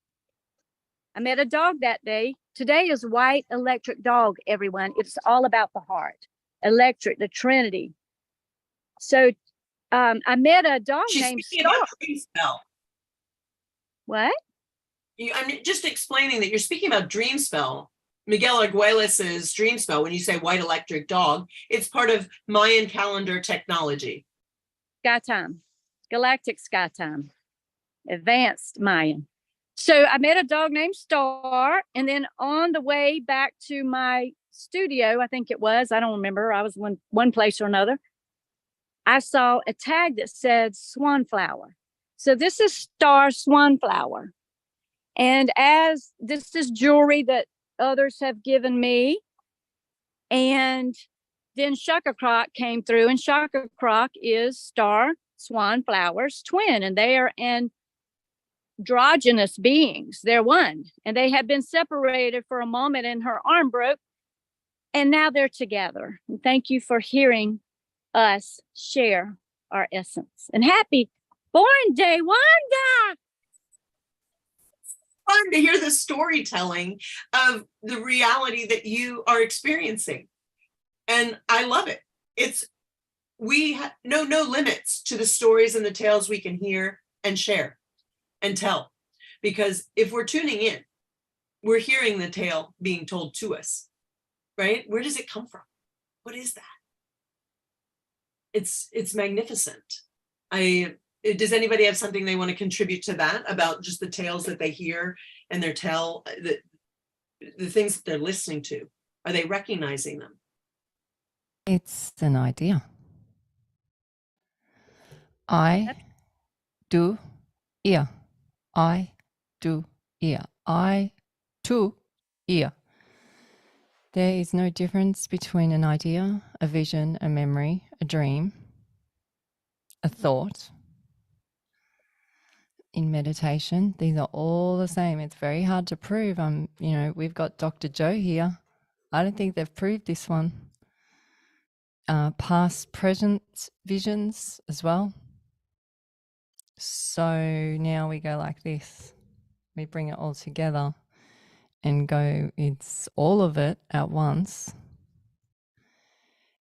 Speaker 3: day. Today is White Electric Dog, everyone. It's all about the heart. Electric, the Trinity. So I met a dog named Star. What?
Speaker 1: I'm just explaining that you're speaking about dream spell. Miguel Argueles's dream spell. When you say white electric dog, it's part of Mayan calendar technology.
Speaker 3: Sky time, galactic sky time, advanced Mayan. So I met a dog named Star, and then on the way back to my studio, I think it was, I don't remember, I was one place or another, I saw a tag that said swanflower. So this is Star Swanflower. And as this is jewelry that others have given me, and then Shaka Croc came through, and Shaka Croc is Star Swanflower's twin, and they are androgynous beings. They're one, and they have been separated for a moment, and her arm broke, and now they're together. And thank you for hearing us share our essence. And happy Born Day, Wanda!
Speaker 1: Fun to hear the storytelling of the reality that you are experiencing, and I love it. We know no limits to the stories and the tales we can hear and share and tell, because if we're tuning in, we're hearing the tale being told to us, right? Where does it come from? What is that? It's magnificent. Does anybody have something they want to contribute to that about just the tales that they hear and their tell, the things that they're listening to? Are they recognizing them?
Speaker 6: It's an idea. I do ear. I do ear. I to ear. There is no difference between an idea, a vision, a memory, a dream, a thought. In meditation, these are all the same. It's very hard to prove. We've got Dr. Joe here. I don't think they've proved this one. Past, present visions as well. So now we go like this. We bring it all together and go, it's all of it at once.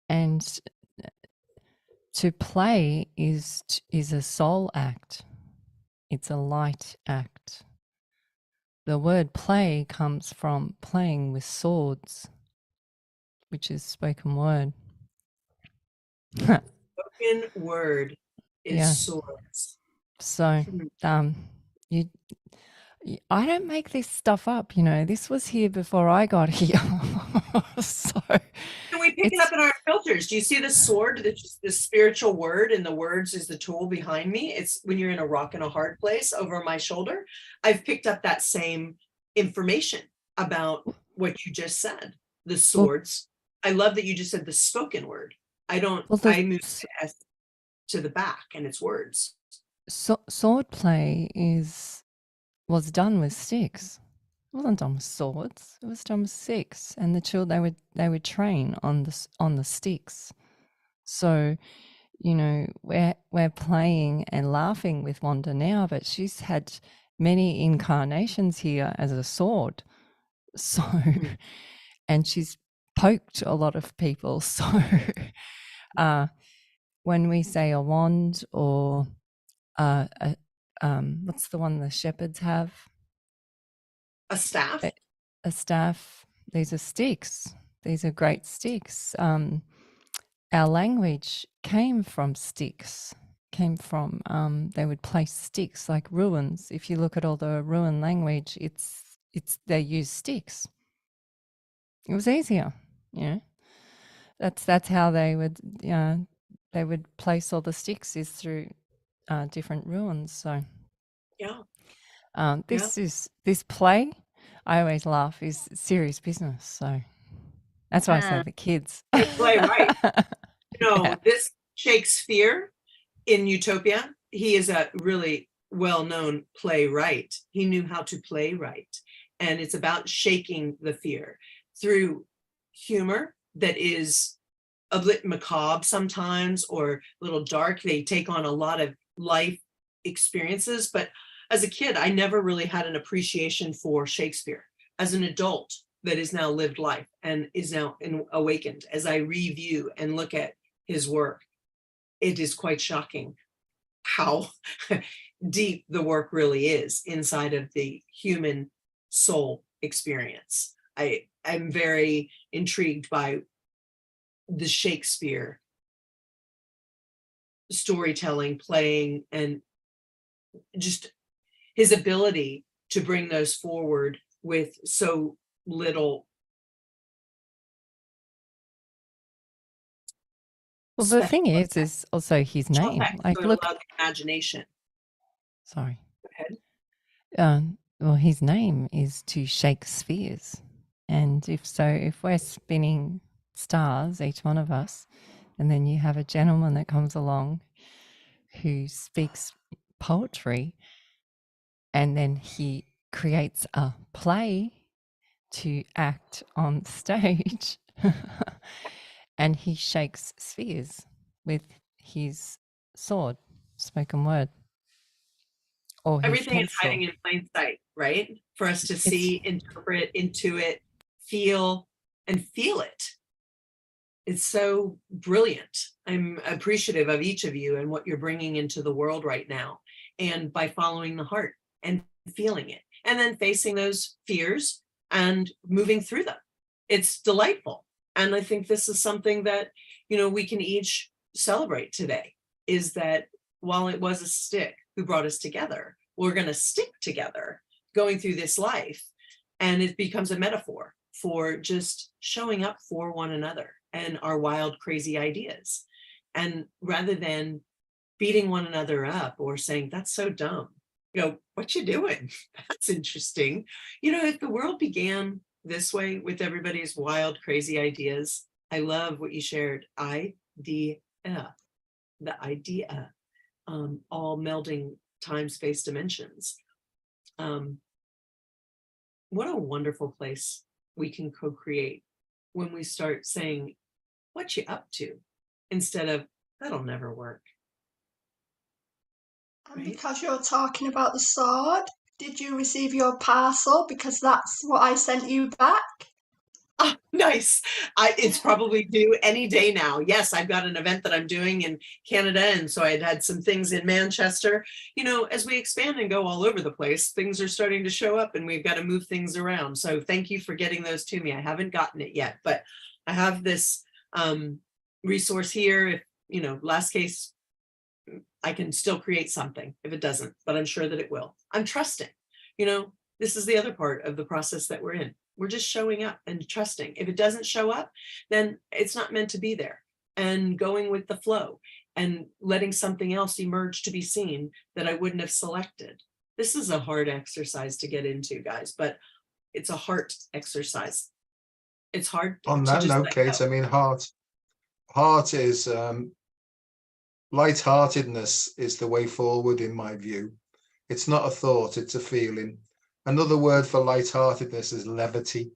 Speaker 6: And to play is a soul act. It's a light act. The word play comes from playing with swords, which is spoken word.
Speaker 1: Spoken word is swords.
Speaker 6: So I don't make this stuff up, this was here before I got here. So
Speaker 1: can we pick it up in our filters? Do you see the sword, the spiritual word, and the words is the tool behind me? It's when you're in a rock and a hard place over my shoulder. I've picked up that same information about what you just said, the swords I love that you just said the spoken word. I don't,
Speaker 6: Well,
Speaker 1: I moved the S to the back and it's words.
Speaker 6: sword play was done with sticks. It wasn't done with swords. It was done with sticks, and the children they would train on the sticks. So, you know, we're playing and laughing with Wanda now, but she's had many incarnations here as a sword. So, and she's poked a lot of people. So, when we say a wand or what's the one the shepherds have?
Speaker 1: A staff.
Speaker 6: A staff. These are sticks. These are great sticks. Our language came from sticks. Came from they would place sticks like ruins. If you look at all the ruin language, it's they use sticks. It was easier, you know. That's how they would place all the sticks is through different ruins. So
Speaker 1: Yeah.
Speaker 6: This play, I always laugh, is serious business. So that's why I say the kids.
Speaker 1: They play right.
Speaker 6: Yeah.
Speaker 1: This Shakespeare in Utopia, he is a really well-known playwright. He knew how to play right. And it's about shaking the fear through humor that is a bit macabre sometimes or a little dark. They take on a lot of life experiences. But as a kid, I never really had an appreciation for Shakespeare. As an adult that is now lived life and is now awakened, as I review and look at his work, it is quite shocking how deep the work really is inside of the human soul experience. I'm very intrigued by the Shakespeare storytelling, playing, and just his ability to bring those forward with so little.
Speaker 6: Well, the thing is also his name. Like,
Speaker 1: so
Speaker 6: look,
Speaker 1: the imagination.
Speaker 6: Sorry.
Speaker 1: Go ahead.
Speaker 6: Well, his name is to shake spheres, and if we're spinning stars, each one of us, and then you have a gentleman that comes along who speaks poetry, and then he creates a play to act on stage, and he shakes spheres with his sword, spoken word. Or
Speaker 1: everything is hiding in plain sight, right? For us to see, interpret, intuit, feel, and feel it. It's so brilliant. I'm appreciative of each of you and what you're bringing into the world right now. And by following the heart and feeling it, and then facing those fears and moving through them. It's delightful. And I think this is something that, we can each celebrate today, is that while it was a stick who brought us together, we're going to stick together going through this life. And it becomes a metaphor for just showing up for one another and our wild, crazy ideas. And rather than beating one another up or saying, that's so dumb, what you doing? That's interesting. If the world began this way with everybody's wild, crazy ideas, I love what you shared. The idea, all melding time, space, dimensions. What a wonderful place we can co-create when we start saying, what you up to? Instead of, that'll never work.
Speaker 5: And because you're talking about the sword, did you receive your parcel? Because that's what I sent you back.
Speaker 1: Oh, nice. It's probably due any day now. Yes, I've got an event that I'm doing in Canada. And so I'd had some things in Manchester. As we expand and go all over the place, things are starting to show up and we've got to move things around. So thank you for getting those to me. I haven't gotten it yet, but I have this resource here. If, last case, I can still create something if it doesn't, but I'm sure that it will. I'm trusting. This is the other part of the process that we're in. We're just showing up and trusting. If it doesn't show up, then it's not meant to be there, and going with the flow and letting something else emerge to be seen that I wouldn't have selected. This is a hard exercise to get into, guys, but it's a heart exercise. It's hard
Speaker 7: On
Speaker 1: to
Speaker 7: that
Speaker 1: just
Speaker 7: note,
Speaker 1: let
Speaker 7: Kate,
Speaker 1: go.
Speaker 7: I mean, heart is light-heartedness is the way forward in my view. It's not a thought, it's a feeling. Another word for light-heartedness is levity,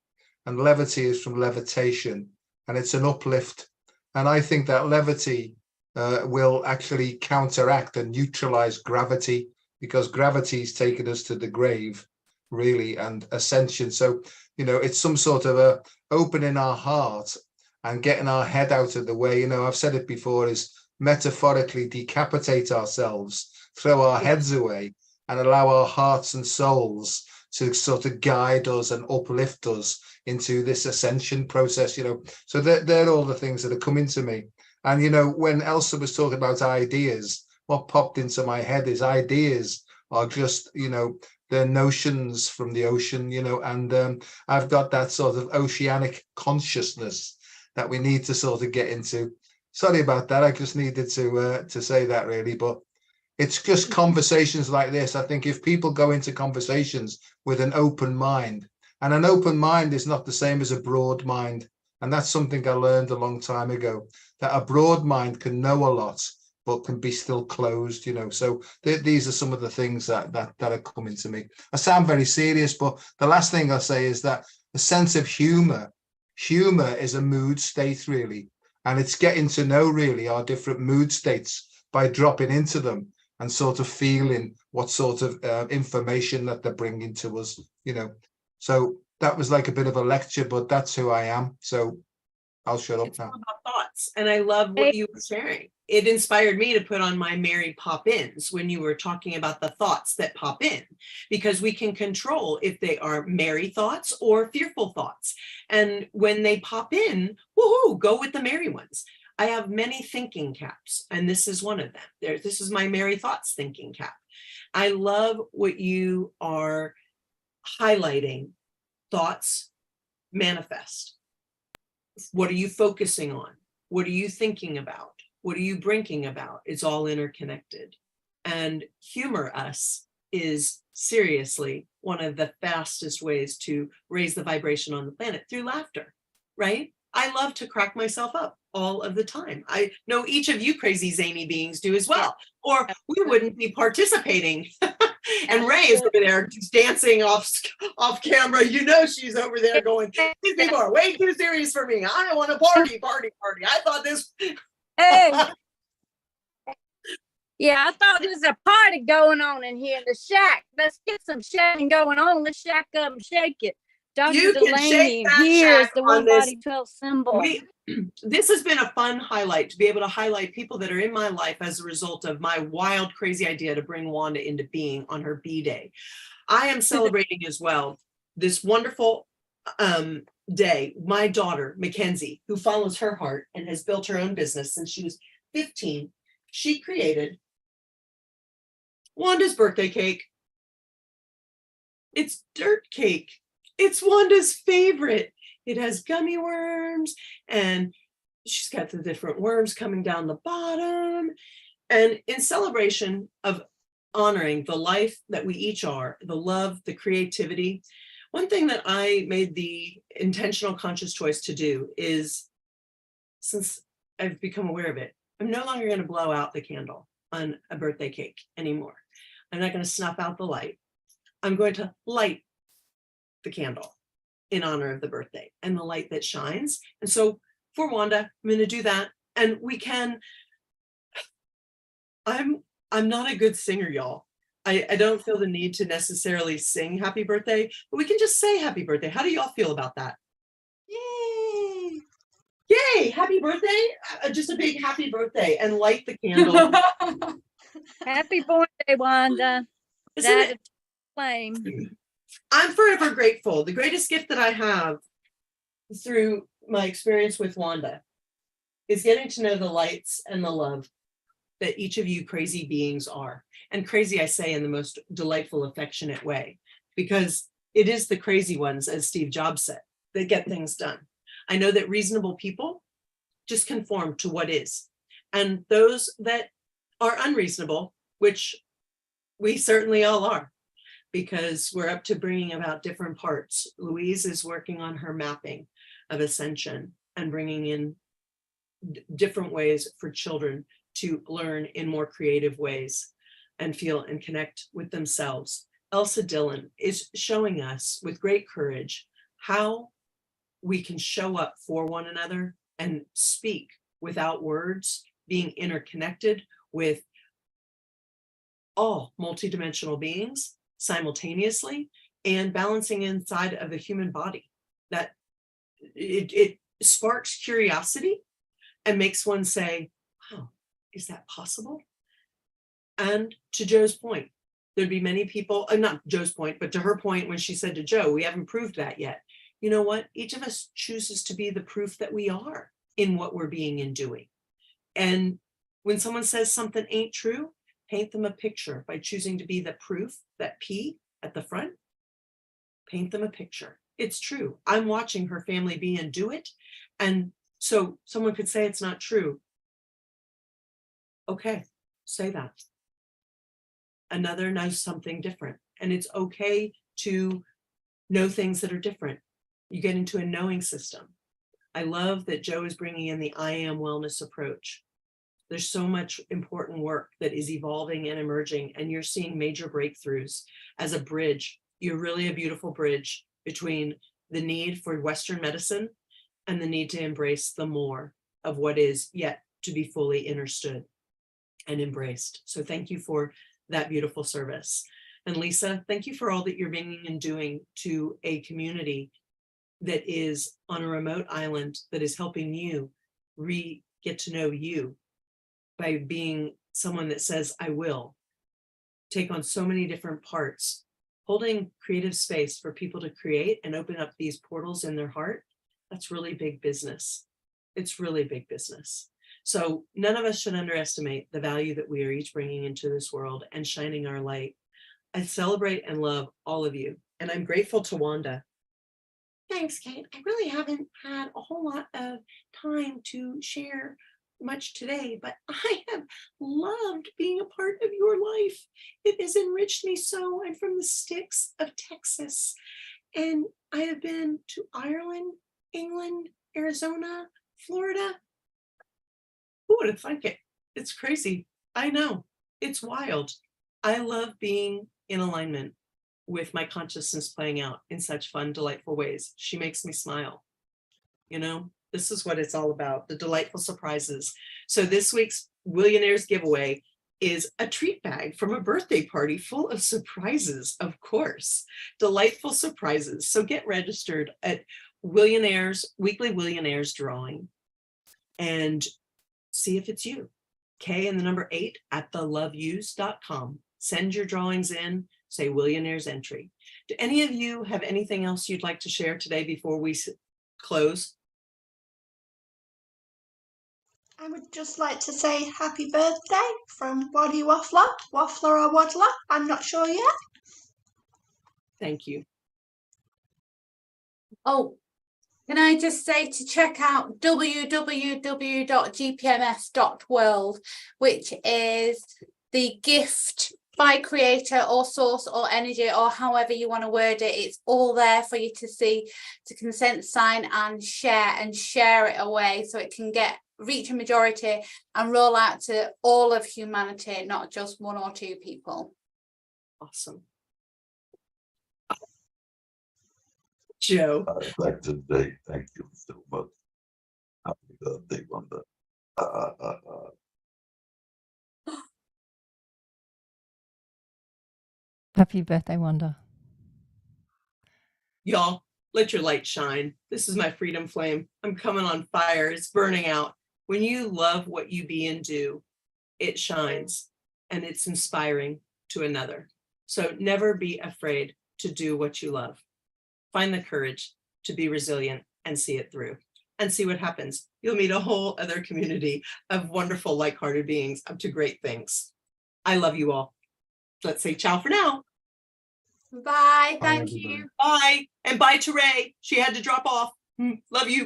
Speaker 7: and levity is from levitation, and it's an uplift. And I think that levity will actually counteract and neutralize gravity, because gravity's taken us to the grave, really, and ascension. So, you know, it's some sort of a opening our heart and getting our head out of the way. You know, I've said it before, is metaphorically decapitate ourselves, throw our heads away, and allow our hearts and souls to sort of guide us and uplift us into this ascension process, you know. So they're all the things that are coming to me. And, you know, when Elsa was talking about ideas, what popped into my head is ideas are just, you know, they're notions from the ocean, you know, and I've got that sort of oceanic consciousness that we need to sort of get into. Sorry about that. I just needed to say that, really. But it's just conversations like this. I think if people go into conversations with an open mind, and an open mind is not the same as a broad mind. And that's something I learned a long time ago, that a broad mind can know a lot, but can be still closed, you know. So these are some of the things that are coming to me. I sound very serious, but the last thing I'll say is that the sense of humor is a mood state, really. And it's getting to know really our different mood states by dropping into them and sort of feeling what sort of information that they're bringing to us, you know. So that was like a bit of a lecture, but that's who I am. So I'll shut up
Speaker 1: It's
Speaker 7: now.
Speaker 1: all about thoughts. And I love what you were sharing. It inspired me to put on my Mary pop-ins when you were talking about the thoughts that pop in, because we can control if they are merry thoughts or fearful thoughts. And when they pop in, woohoo, go with the merry ones. I have many thinking caps, and this is one of them. This is my Merry Thoughts thinking cap. I love what you are highlighting. Thoughts manifest. What are you focusing on? What are you thinking about? What are you brinking about? It's all interconnected. And humor us is seriously one of the fastest ways to raise the vibration on the planet, through laughter, right? I love to crack myself up all of the time. I know each of you crazy zany beings do as well, or we wouldn't be participating. And Ray is over there just dancing off camera. You know, she's over there going, these people are way too serious for me. I don't want to party. I thought this.
Speaker 3: Hey. Yeah, I thought there was a party going on in here in the shack. Let's get some shaking going on. Let's shack up and shake it. Dr.
Speaker 1: You can
Speaker 3: Delaney,
Speaker 1: shake that
Speaker 3: here is
Speaker 1: shack
Speaker 3: the
Speaker 1: on
Speaker 3: one
Speaker 1: this.
Speaker 3: body 12 symbol.
Speaker 1: This has been a fun highlight, to be able to highlight people that are in my life as a result of my wild, crazy idea to bring Wanda into being on her B-Day. I am celebrating as well this wonderful day. My daughter, Mackenzie, who follows her heart and has built her own business since she was 15, she created Wanda's birthday cake. It's dirt cake. It's Wanda's favorite. It has gummy worms, and she's got the different worms coming down the bottom. And in celebration of honoring the life that we each are, the love, the creativity, one thing that I made the intentional conscious choice to do is, since I've become aware of it, I'm no longer going to blow out the candle on a birthday cake anymore. I'm not going to snuff out the light. I'm going to light the candle in honor of the birthday and the light that shines. And so for Wanda, I'm going to do that. And we can, I'm not a good singer, y'all. I don't feel the need to necessarily sing happy birthday, but we can just say happy birthday. How do y'all feel about that?
Speaker 5: Yay!
Speaker 1: Yay, happy birthday. Just a big happy birthday, and light the candle.
Speaker 3: Happy born day, Wanda.
Speaker 1: Isn't
Speaker 3: That
Speaker 1: it?
Speaker 3: flame.
Speaker 1: I'm forever grateful. The greatest gift that I have through my experience with Wanda is getting to know the lights and the love that each of you crazy beings are. And crazy, I say, in the most delightful, affectionate way, because it is the crazy ones, as Steve Jobs said, that get things done. I know that reasonable people just conform to what is. And those that are unreasonable, which we certainly all are, because we're up to bringing about different parts. Louise is working on her mapping. of ascension and bringing in different ways for children to learn in more creative ways and feel and connect with themselves. Elsa Dillon is showing us with great courage how we can show up for one another and speak without words, being interconnected with all multidimensional beings simultaneously and balancing inside of the human body. That it sparks curiosity and makes one say, wow, is that possible? And to Joe's point, there'd be many people, not Joe's point, but to her point when she said to Joe, we haven't proved that yet. You know what? Each of us chooses to be the proof that we are in what we're being and doing. And when someone says something ain't true, paint them a picture by choosing to be the proof, that P at the front. Paint them a picture. It's true. I'm watching her family be and do it. And so someone could say it's not true. Okay, say that. Another knows something different. And it's okay to know things that are different. You get into a knowing system. I love that Joe is bringing in the I am wellness approach. There's so much important work that is evolving and emerging, and you're seeing major breakthroughs as a bridge. You're really a beautiful bridge between the need for Western medicine and the need to embrace the more of what is yet to be fully understood and embraced. So thank you for that beautiful service. And Lisa, thank you for all that you're bringing and doing to a community that is on a remote island that is helping you get to know you by being someone that says, I will take on so many different parts, holding creative space for people to create and open up these portals in their heart. That's really big business. It's really big business. So none of us should underestimate the value that we are each bringing into this world and shining our light. I celebrate and love all of you. And I'm grateful to Wanda. Thanks, Kate. I really haven't had a whole lot of time to share much today, but I have loved being a part of your life. It has enriched me so. I'm from the sticks of Texas, and I have been to Ireland, England, Arizona, Florida. Who would have thunk it? It's crazy. I know. It's wild. I love being in alignment with my consciousness playing out in such fun, delightful ways. She makes me smile. You know, this is what it's all about, the delightful surprises. So this week's WI'LL-I-ON-aIres giveaway is a treat bag from a birthday party full of surprises, of course, delightful surprises. So get registered at WI'LL-I-ON-aIres, weekly WI'LL-I-ON-aIres drawing, and see if it's you. K and the number 8 at theloveyous.com. Send your drawings in, say WI'LL-I-ON-aIres entry. Do any of you have anything else you'd like to share today before we close?
Speaker 5: I would just like to say happy birthday from Waddy Waffler, Waffler or Waddler, I'm not sure yet.
Speaker 1: Thank you.
Speaker 4: Oh, can I just say to check out www.gpms.world, which is the gift by creator or source or energy or however you want to word it. It's all there for you to see, to consent, sign and share it away so it can reach a majority and roll out to all of humanity, not just one or two people.
Speaker 1: Awesome. Joe.
Speaker 8: I'd like to say thank you so much. Happy birthday, Wanda.
Speaker 6: Happy birthday, Wanda.
Speaker 1: Y'all, let your light shine. This is my freedom flame. I'm coming on fire. It's burning out. When you love what you be and do, it shines and it's inspiring to another. So never be afraid to do what you love. Find the courage to be resilient and see it through and see what happens. You'll meet a whole other community of wonderful, like-hearted beings up to great things. I love you all. Let's say ciao for now.
Speaker 4: Bye.
Speaker 7: Bye,
Speaker 4: Thank
Speaker 7: everybody.
Speaker 4: you.
Speaker 1: Bye. And bye to Ray. She had to drop off. Love you.